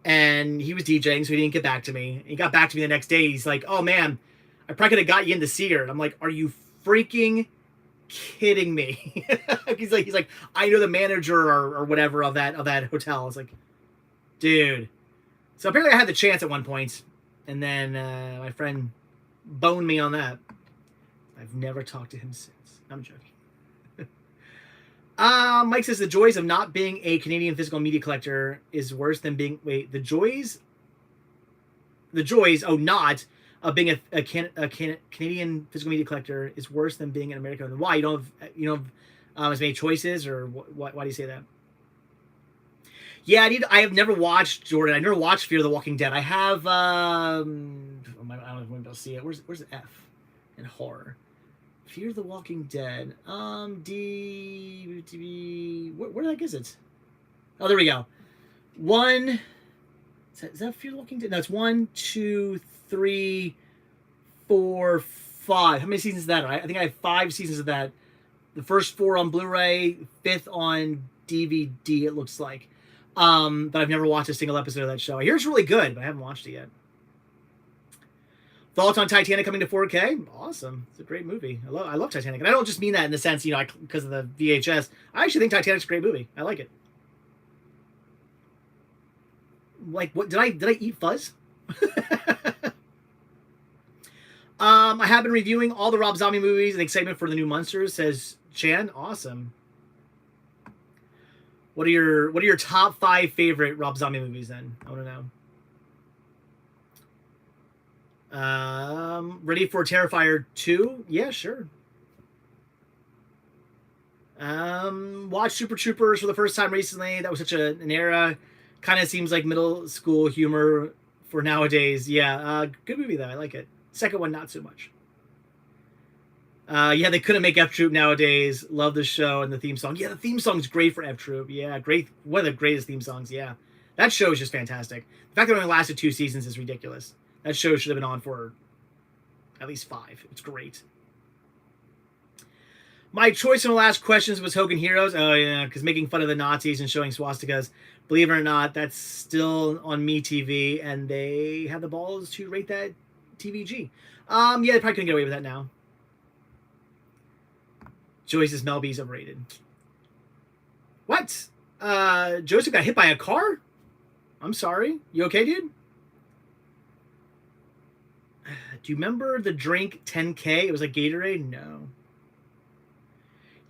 And he was DJing, so he didn't get back to me. He got back to me the next day. He's like, oh man, I probably could have got you in to see her. And I'm like, are you freaking kidding me? he's like, I know the manager or whatever of that hotel. I was like, dude. So apparently I had the chance at one point, and then my friend boned me on that. I've never talked to him since. I'm joking. Mike says the joys of not being a Canadian physical media collector is worse than being the joys not of being a Canadian physical media collector is worse than being an American. Why? You don't have as many choices, or why do you say that? Yeah, I have never watched Jordan. I never watched Fear the Walking Dead. I have I don't know if I'm able to see it. Where's the F in horror? Fear the Walking Dead. Where the heck is it? Oh, there we go. 1 Is that Fear the Walking Dead? No, it's 1, 2, 3, 4, 5. How many seasons is that? I think I have 5 seasons of that. The first 4 on Blu-ray, 5th on DVD, it looks like. But I've never watched a single episode of that show. I hear it's really good, but I haven't watched it yet. Thoughts on Titanic coming to 4K? Awesome. It's a great movie. I love Titanic. And I don't just mean that in the sense, because of the VHS. I actually think Titanic's a great movie. I like it. Like, what did I eat fuzz? I have been reviewing all the Rob Zombie movies and excitement for the new Monsters, says Chan. Awesome. What are your top 5 favorite Rob Zombie movies then? I want to know. Ready for Terrifier 2? Yeah, sure. Watched Super Troopers for the first time recently. That was such an era. Kind of seems like middle school humor for nowadays. Yeah, good movie though. I like it. Second one, not so much. Yeah, they couldn't make F Troop nowadays. Love the show and the theme song. Yeah, the theme song's great for F Troop. Yeah, great. One of the greatest theme songs. Yeah, that show is just fantastic. The fact that it only lasted 2 seasons is ridiculous. That show should have been on for at least 5. It's great. My choice in the last questions was Hogan Heroes. Oh yeah, because making fun of the Nazis and showing swastikas. Believe it or not, that's still on MeTV, and they have the balls to rate that TVG. Yeah, they probably couldn't get away with that now. Joyce's Melby's overrated. What? Joseph got hit by a car? I'm sorry. You okay, dude? Do you remember the drink 10K? It was like Gatorade? No.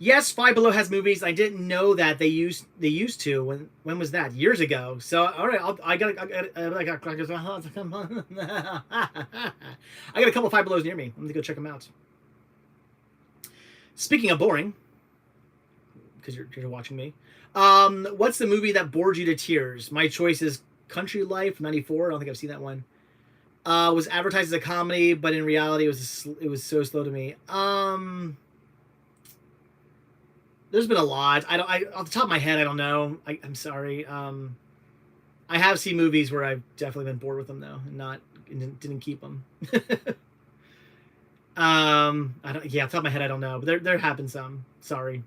Yes, Five Below has movies. I didn't know that they used to. When was that? Years ago. So all right, I got a couple of Five Belows near me. I'm gonna go check them out. Speaking of boring, because you're watching me, what's the movie that bored you to tears? My choice is Country Life '94. I don't think I've seen that one. Was advertised as a comedy, but in reality, it was so slow to me. There's been a lot. Off the top of my head, I don't know. I'm sorry. I have seen movies where I've definitely been bored with them though, and didn't keep them. Off the top of my head, I don't know, but there have been some. Sorry.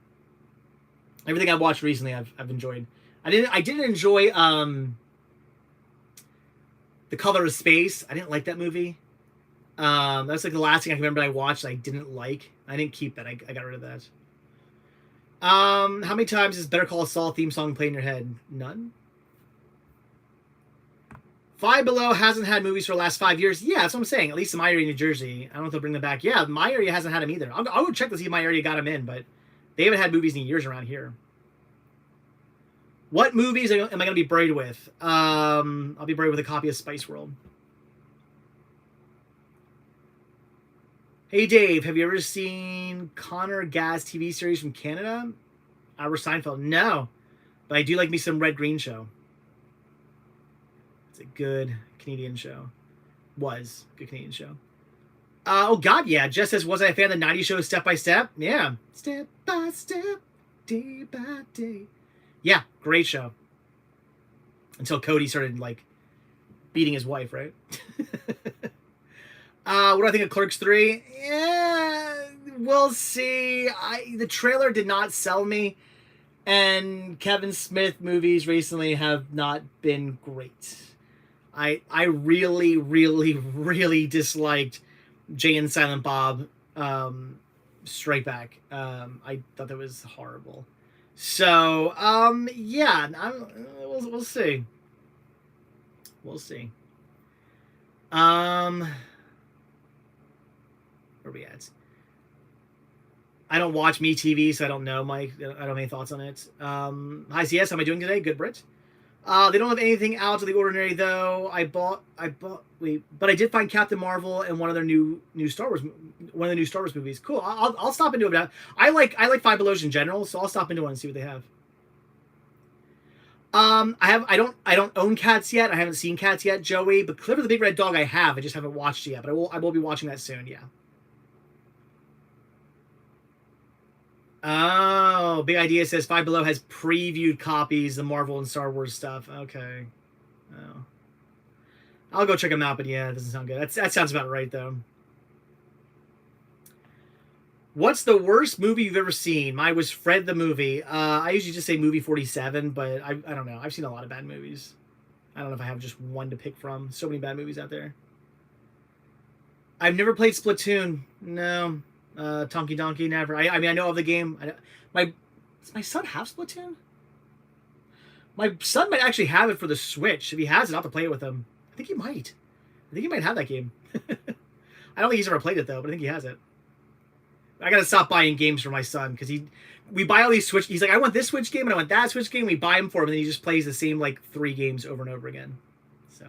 Everything I've watched recently, I've enjoyed. I didn't enjoy The Color of Space. I didn't like that movie. That's like the last thing I can remember I watched I didn't like. I didn't keep that. I got rid of that. How many times is Better Call Saul theme song played in your head? None. Five Below hasn't had movies for the last 5 years. Yeah, that's what I'm saying. At least in my area, New Jersey. I don't know if they'll bring them back. Yeah, my area hasn't had them either. I'll go check to see if my area got them in, but they haven't had movies in years around here. What movies am I going to be buried with? I'll be buried with a copy of Spice World. Hey Dave, have you ever seen Connor Gass TV series from Canada? Albert Seinfeld? No, but I do like me some Red Green Show. It's a good Canadian show. Was a good Canadian show. Oh God, yeah. Jess says, was I a fan of the '90s show Step by Step? Yeah, step by step, day by day. Yeah, great show. Until Cody started like beating his wife, right? What do I think of Clerks 3? Yeah, we'll see. The trailer did not sell me, and Kevin Smith movies recently have not been great. I really, really, really disliked Jay and Silent Bob Strike Back. I thought that was horrible. So, yeah, we'll see. We'll see. Where are we at? I don't watch MeTV, so I don't know, Mike. I don't have any thoughts on it. Hi, CS. How am I doing today? Good, Brit. They don't have anything out of the ordinary, though. But I did find Captain Marvel and one of their new Star Wars movies. Cool. I'll stop into it. I like Five Belows in general, so I'll stop into one and see what they have. I don't own Cats yet. I haven't seen Cats yet, Joey. But Clifford the Big Red Dog, I have. I just haven't watched it yet. But I will be watching that soon. Yeah. Oh, Big Idea says Five Below has previewed copies of Marvel and Star Wars stuff. Okay. Oh. I'll go check them out, but yeah, it doesn't sound good. That sounds about right, though. What's the worst movie you've ever seen? Mine was Fred the movie. I usually just say movie 47, but I don't know. I've seen a lot of bad movies. I don't know if I have just one to pick from. So many bad movies out there. I've never played Splatoon. No. Tonky Donkey, never. I mean, I know of the game. Does my son have Splatoon? My son might actually have it for the Switch. If he has it, I'll have to play it with him. I think he might. I think he might have that game. I don't think he's ever played it, though, but I think he has it. I gotta stop buying games for my son, because we buy all these Switch. He's like, I want this Switch game and I want that Switch game. We buy them for him, and then he just plays the same like 3 games over and over again. So,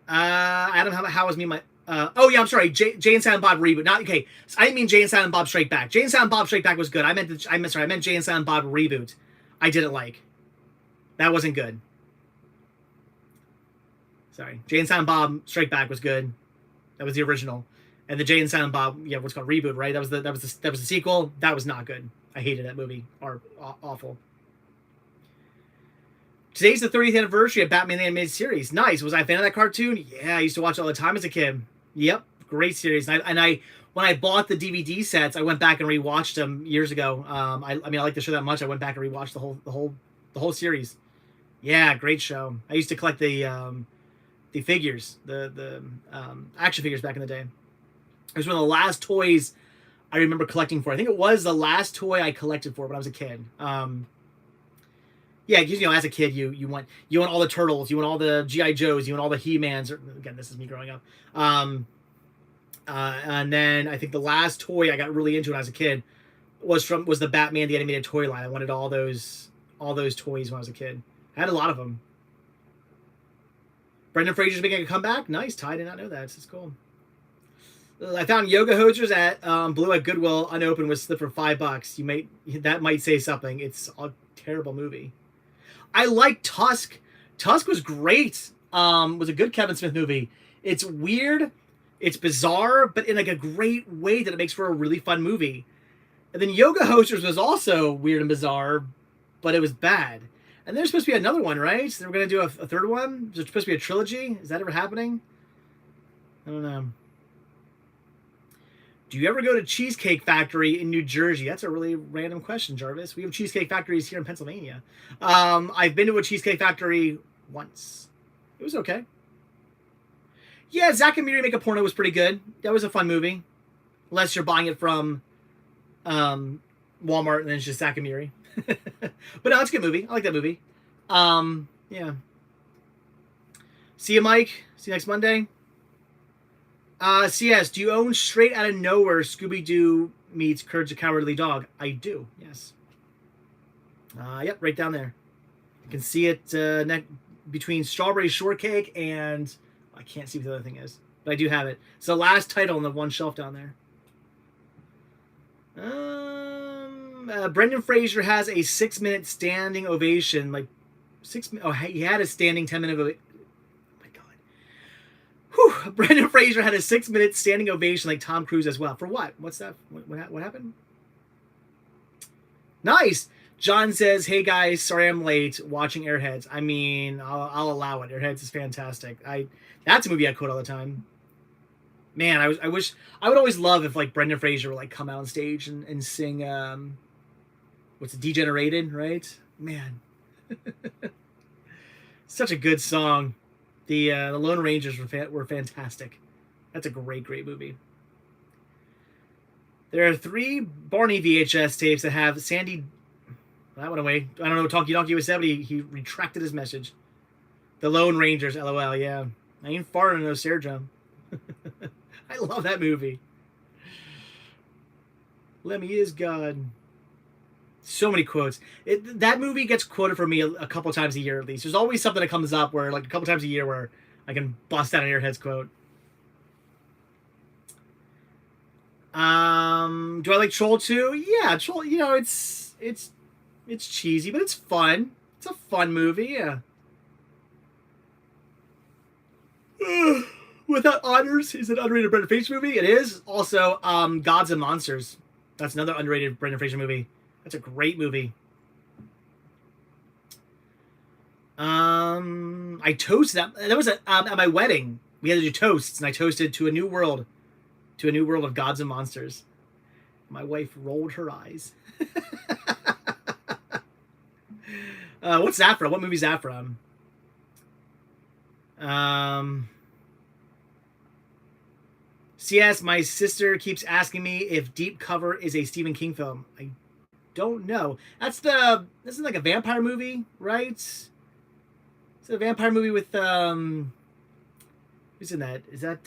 Adam, how was me my? Oh yeah, I'm sorry. Jay and Silent Bob reboot. Not okay. So I didn't mean Jay and Silent Bob Strike Back. Jay and Silent Bob Strike Back was good. I meant Jay and Silent Bob reboot. I didn't like. That wasn't good. Sorry, Jay and Silent Bob Strike Back was good. That was the original. And the Jay and Silent Bob, yeah, what's called reboot, right? That was the sequel. That was not good. I hated that movie. Awful. Today's the 30th anniversary of Batman the Animated Series. Nice. Was I a fan of that cartoon? Yeah, I used to watch it all the time as a kid. Yep, great series. And I when I bought the DVD sets, I went back and rewatched them years ago. I mean, I like the show that much. I went back and rewatched the whole series. Yeah, great show. I used to collect the figures, the action figures back in the day. It was one of the last toys I remember collecting for. I think it was the last toy I collected for when I was a kid. Yeah, because as a kid, you want all the Turtles, you want all the G.I. Joes, you want all the He-Mans. Again, this is me growing up. And then I think the last toy I got really into when I was a kid was the Batman the Animated Toy line. I wanted all those toys when I was a kid. I had a lot of them. Brendan Fraser's making a comeback. Nice, Ty. I did not know that. This is cool. I found yoga hosers at Blue at Goodwill unopened with slip for $5. That might say something. It's a terrible movie. I like Tusk. Tusk was great. Was a good Kevin Smith movie. It's weird, it's bizarre, but in like a great way that it makes for a really fun movie. And then Yoga Hosers was also weird and bizarre, but it was bad. And there's supposed to be another one, right? So they were going to do a third one. There's supposed to be a trilogy. Is that ever happening? I don't know. Do you ever go to Cheesecake Factory in New Jersey? That's a really random question, Jarvis. We have Cheesecake Factories here in Pennsylvania. I've been to a Cheesecake Factory once. It was okay. Yeah, Zack and Miri Make a Porno was pretty good. That was a fun movie. Unless you're buying it from Walmart and then it's just Zack and Miri. But no, it's a good movie. I like that movie. Yeah. See you, Mike. See you next Monday. CS, do you own Straight Out of Nowhere Scooby-Doo meets Courage the Cowardly Dog? I do, yes. Yep, right down there. You can see it between Strawberry Shortcake and... I can't see what the other thing is, but I do have it. It's the last title on the one shelf down there. Brendan Fraser has a 6-minute standing ovation. Like 6 minutes. Oh, he had a standing 10-minute ovation. Oh my God. Whew. Brendan Fraser had a 6-minute standing ovation like Tom Cruise as well. For what? What's that? What happened? Nice. John says, "Hey guys, sorry I'm late. Watching Airheads." I mean, I'll allow it. Airheads is fantastic. That's a movie I quote all the time. Man, I wish I would always love if like Brendan Fraser would like come out on stage and sing what's it, Degenerated, right? Man. Such a good song. The Lone Rangers were fantastic. That's a great movie. There are 3 Barney VHS tapes that have Sandy. That went away. I don't know what Talkie Donkey was said, but he retracted his message. The Lone Rangers, LOL, yeah. I ain't farting no Sarah drum. I love that movie. Lemmy is God. So many quotes. That movie gets quoted for me a couple times a year at least. There's always something that comes up where like a couple times a year where I can bust out an Airheads quote. Do I like Troll 2? Yeah, Troll, it's cheesy, but it's fun. It's a fun movie, yeah. Without Honors is an underrated Brendan Fraser movie. It is. Also, Gods and Monsters. That's another underrated Brendan Fraser movie. That's a great movie. I I toasted that was at my wedding. We had to do toasts, and I toasted to a new world of gods and monsters. My wife rolled her eyes. What's that from? What movie's that from? CS, my sister keeps asking me if Deep Cover is a Stephen King film. I don't know. This is like a vampire movie, right? It's a vampire movie with who's in that? Is that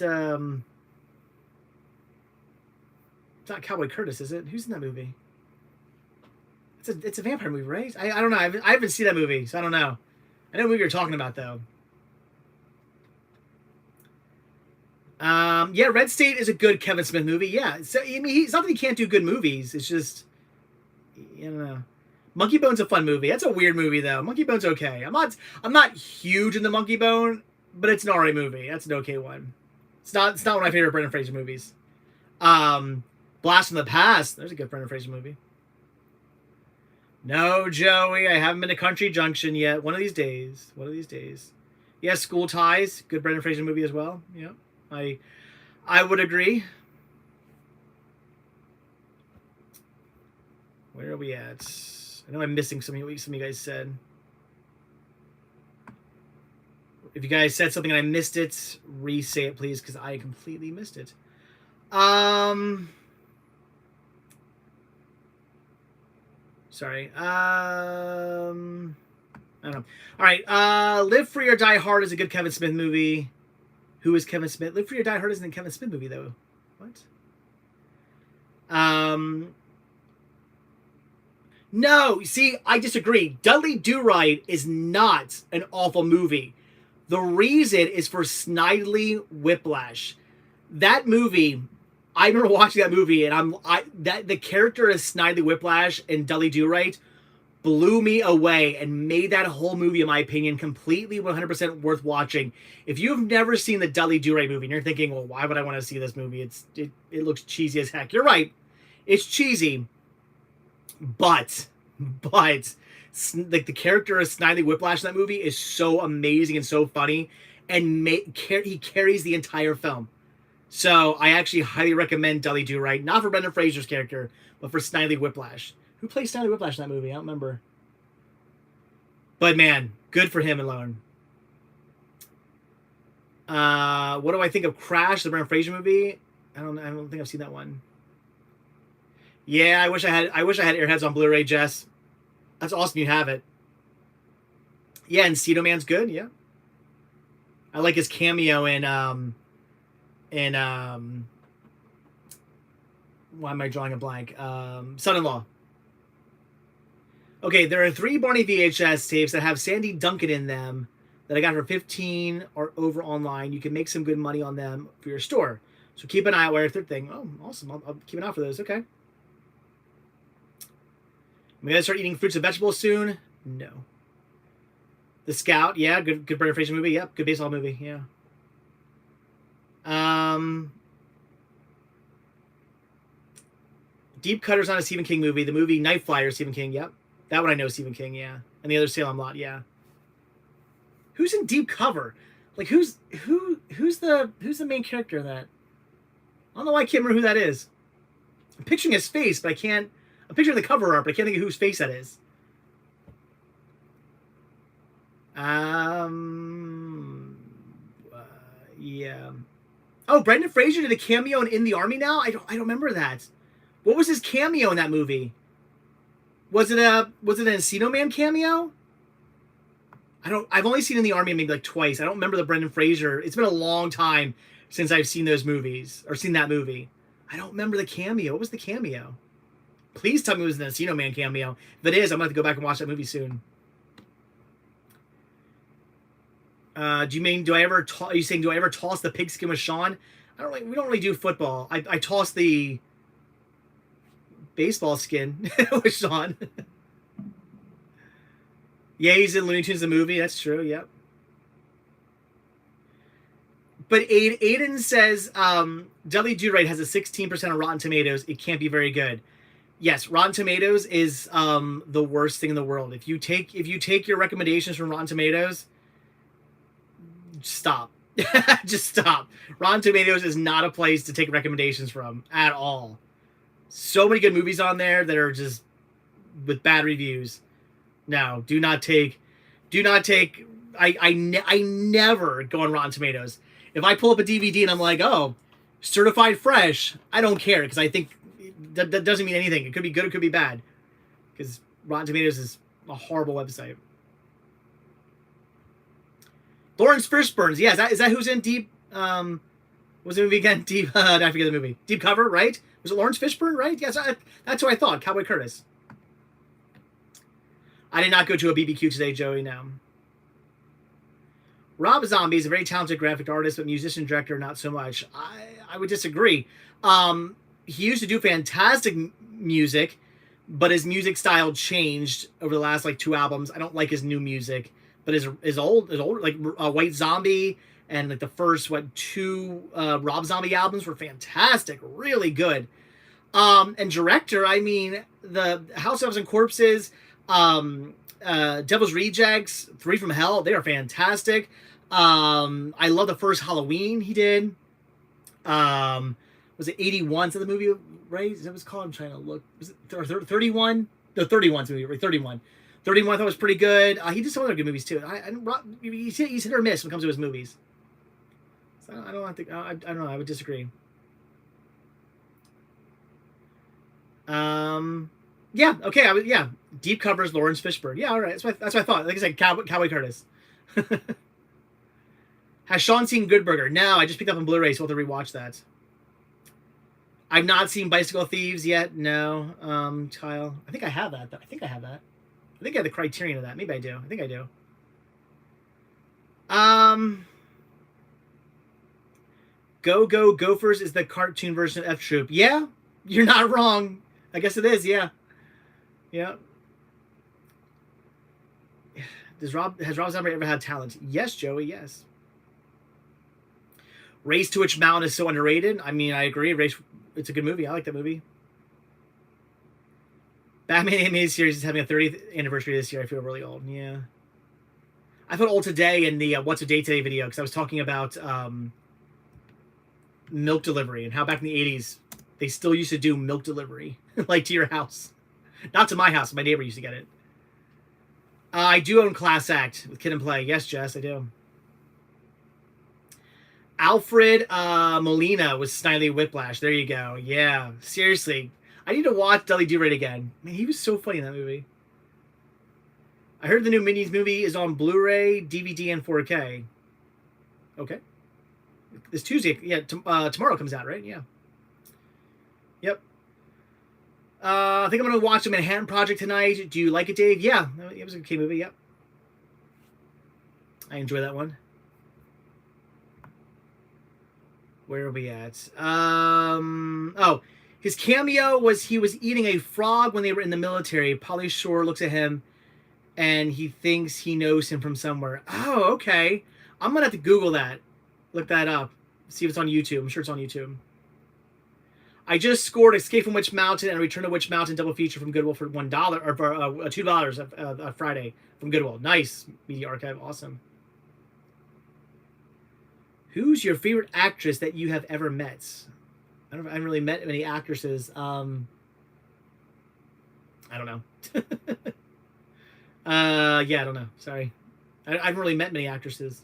it's not Cowboy Curtis, is it? Who's in that movie? It's a vampire movie, right? I don't know. I haven't seen that movie, so I don't know. I know what movie you're talking about though. Yeah, Red State is a good Kevin Smith movie. Yeah, so I mean, it's not that he can't do good movies. It's just, you know, Monkey Bone's a fun movie. That's a weird movie though. Monkey Bone's okay. I'm not huge into Monkey Bone, but it's an alright movie. That's an okay one. It's not one of my favorite Brendan Fraser movies. Blast from the Past. There's a good Brendan Fraser movie. No, Joey, I haven't been to Country Junction yet. One of these days. Yeah, School Ties. Good Brendan Fraser movie as well. Yeah. I would agree. Where are we at? I know I'm missing something what some of you guys said. If you guys said something and I missed it, re-say it, please, because I completely missed it. Sorry. I don't know. All right. Live Free or Die Hard is a good Kevin Smith movie. Who is Kevin Smith? Live Free or Die Hard isn't a Kevin Smith movie, though. What? No, see, I disagree. Dudley Do-Right is not an awful movie. The reason is for Snidely Whiplash. That movie, I remember watching that movie, and the character of Snidely Whiplash and Dudley Do-Right blew me away and made that whole movie, in my opinion, completely 100% worth watching. If you have never seen the Dudley Do-Right movie and you're thinking, well, why would I want to see this movie? It looks cheesy as heck. You're right. It's cheesy. But like the character of Snidely Whiplash in that movie is so amazing and so funny, and he carries the entire film. So I actually highly recommend Dudley Do-Right, not for Brendan Fraser's character, but for Snidely Whiplash. Who plays Snidely Whiplash in that movie? I don't remember. But man, good for him alone. What do I think of Crash, the Brendan Fraser movie? I don't think I've seen that one. Yeah, I wish I had Airheads on Blu-ray, Jess. That's awesome you have it. Yeah, and Encino Man's good, yeah. I like his cameo in why am I drawing a blank? Son-in-Law. Okay, there are 3 Barney VHS tapes that have Sandy Duncan in them that I got for $15 or over online. You can make some good money on them for your store. So keep an eye out where Thrifting. Oh, awesome. I'll keep an eye out for those. Okay. Am I going to start eating fruits and vegetables soon? No. The Scout. Yeah, good Brendan Fraser movie. Yep, good baseball movie. Yeah. Deep Cutter's not a Stephen King movie. The movie Night Flyer, Stephen King. Yep. That one I know Stephen King, yeah. And the other Salem Lot, yeah. Who's in Deep Cover? Like who's the main character in that? I don't know why I can't remember who that is. I'm picturing his face, but I'm picturing the cover art, but I can't think of whose face that is. Yeah. Oh, Brendan Fraser did a cameo in the Army now? I don't remember that. What was his cameo in that movie? Was it an Encino Man cameo? I've only seen In the Army maybe like twice. I don't remember the Brendan Fraser. It's been a long time since I've seen those movies or seen that movie. I don't remember the cameo. What was the cameo? Please tell me it was an Encino Man cameo. If it is, I'm going to have to go back and watch that movie soon. Are you saying do I ever toss the pigskin with Sean? We don't really do football. I toss the baseball skin with Sean. Yeah, he's in Looney Tunes the movie. That's true. Yep. But Aiden says Dudley Do-Right has a 16% on Rotten Tomatoes. It can't be very good. Yes, Rotten Tomatoes is the worst thing in the world. If you take your recommendations from Rotten Tomatoes, stop. Just stop. Rotten Tomatoes is not a place to take recommendations from at all. So many good movies on there that are just with bad reviews. No, do not take. I never go on Rotten Tomatoes. If I pull up a DVD and I'm like, oh, certified fresh, I don't care because I think that doesn't mean anything. It could be good, it could be bad, because Rotten Tomatoes is a horrible website. Lawrence Fishburne's, yeah, is that who's in Deep? Was the movie again? Deep? I forget the movie. Deep Cover, right? Was it Lawrence Fishburne, right? Yes, that's what I thought. Cowboy Curtis. I did not go to a BBQ today, Joey. No. Rob Zombie is a very talented graphic artist, but musician director not so much. I would disagree. He used to do fantastic music, but his music style changed over the last like 2 albums. I don't like his new music, but his old like White Zombie and like the first 2 Rob Zombie albums were fantastic, really good. And director, I mean, the House of and Corpses, Devil's Rejects, 3 from Hell, they are fantastic. I love the first Halloween he did. Was it 81? Is that the movie, right? Is that what it's called? I'm trying to look. Was it 31? No, 31's movie, right? 31. 31 I thought was pretty good. He did some other good movies too. He's hit or miss when it comes to his movies. So I don't know. I would disagree. Yeah, okay. Yeah, Deep Covers, Lawrence Fishburne. Yeah, all right. That's what I thought. Like I said, Cowboy Curtis. Has Sean seen Good Burger? No, I just picked up on Blu-ray, so I'll have to rewatch that. I've not seen Bicycle Thieves yet. No, Kyle. I think I have that. I think I have the Criterion of that. Maybe I do. I think I do. Go Go Gophers is the cartoon version of F Troop. Yeah, you're not wrong. I guess it is. Yeah. Yeah. Has Rob Zombie ever had talent? Yes, Joey. Yes. Race to Witch Mountain is so underrated. I mean, I agree. It's a good movie. I like that movie. Batman animated series is having a 30th anniversary this year. I feel really old. Yeah. I felt old today in the What's a Day Today video because I was talking about milk delivery and how back in the 80s they still used to do milk delivery, like to your house. Not to my house. My neighbor used to get it. I do own Class Act with Kid and Play. Yes, Jess, I do. Alfred Molina was Snidely Whiplash. There you go. Yeah, seriously. I need to watch Dudley Do Right again. Man, he was so funny in that movie. I heard the new Minions movie is on Blu-ray, DVD, and 4K. Okay. This Tuesday. Yeah, tomorrow comes out, right? Yeah. Yep. I think I'm going to watch The Manhattan Project tonight. Do you like it, Dave? Yeah, it was a okay movie. Yep. I enjoy that one. Where are we at? Oh, his cameo was he was eating a frog when they were in the military. Pauly Shore looks at him, and he thinks he knows him from somewhere. Oh, okay. I'm going to have to Google that. Look that up. See if it's on YouTube. I'm sure it's on YouTube. I just scored Escape from Witch Mountain and Return to Witch Mountain double feature from Goodwill for $1 or for $2 Friday from Goodwill. Nice. Media Archive. Awesome. Who's your favorite actress that you have ever met? I haven't really met many actresses. I don't know. Yeah, I don't know. Sorry. I haven't really met many actresses.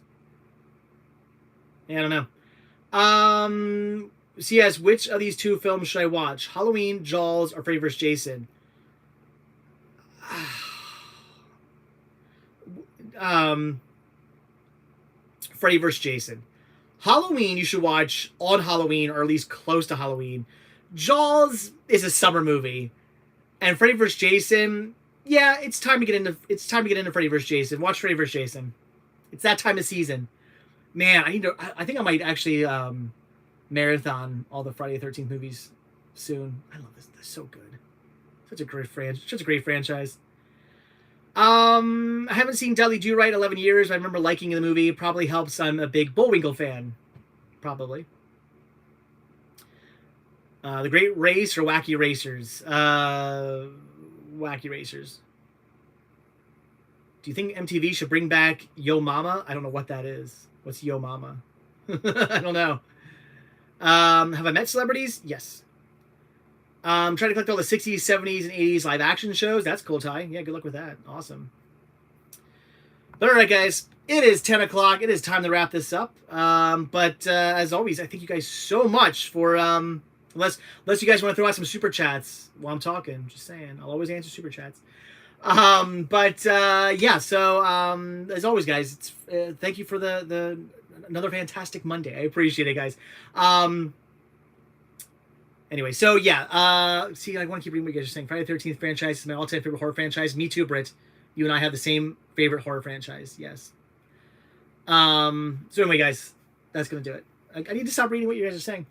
Yeah, I don't know. CS, which of these 2 films should I watch? Halloween, Jaws, or Freddy vs. Jason? Freddy vs. Jason. Halloween, you should watch on Halloween, or at least close to Halloween. Jaws is a summer movie, and Freddy vs. Jason, yeah, it's time to get into Freddy vs. Jason. Watch Freddy vs. Jason. It's that time of season. Man, I think I might actually marathon all the Friday the 13th movies soon. I love this. They're so good. Such a great franchise. I haven't seen Dudley Do Right in 11 years. But I remember liking the movie. Probably helps. I'm a big Bullwinkle fan. Probably. The Great Race or Wacky Racers? Wacky Racers. Do you think MTV should bring back Yo Mama? I don't know what that is. What's Yo Mama? I don't know. Have I met celebrities? Yes. Trying to collect all the 60s, 70s, and 80s live action shows. That's cool, Ty. Yeah, good luck with that. Awesome. But all right, guys. It is 10 o'clock. It is time to wrap this up. But as always, I thank you guys so much for... unless you guys want to throw out some super chats while I'm talking. Just saying. I'll always answer super chats. Yeah, so as always, guys, it's thank you for the another fantastic Monday. I appreciate it, guys. Anyway, so yeah, see, I want to keep reading what you guys are saying. Friday the 13th franchise is my all-time favorite horror franchise. Me too, Britt. You and I have the same favorite horror franchise. Yes. So anyway, guys, that's gonna do it. I need to stop reading what you guys are saying.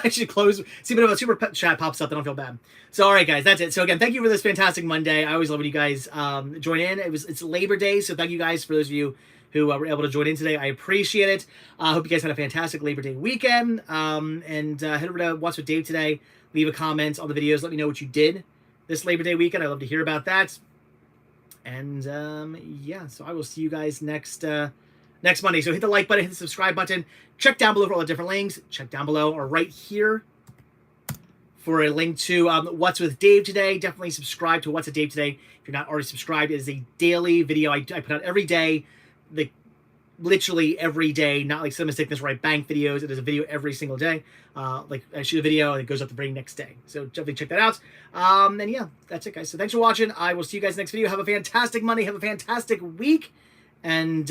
I should close. See, but if a super chat pops up, I don't feel bad. So, all right, guys, that's it. So again, thank you for this fantastic Monday. I always love when you guys join in. It's Labor Day, so thank you guys for those of you who were able to join in today. I appreciate it. I hope you guys had a fantastic Labor Day weekend. And head over to What's with Dave today. Leave a comment on the videos. Let me know what you did this Labor Day weekend. I'd love to hear about that. And yeah, so I will see you guys next Monday. So hit the like button, hit the subscribe button. Check down below for all the different links. Check down below or right here for a link to What's with Dave today. Definitely subscribe to What's with Dave today. If you're not already subscribed, it is a daily video I put out every day. Literally every day, not like Cinema Sickness where I bank videos. It is a video every single day. Like I shoot a video and it goes up the very next day. So definitely check that out. And yeah, that's it, guys. So thanks for watching. I will see you guys next video. Have a fantastic Monday. Have a fantastic week. And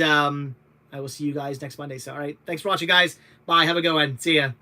I will see you guys next Monday. So, all right. Thanks for watching, guys. Bye. Have a good one. See ya.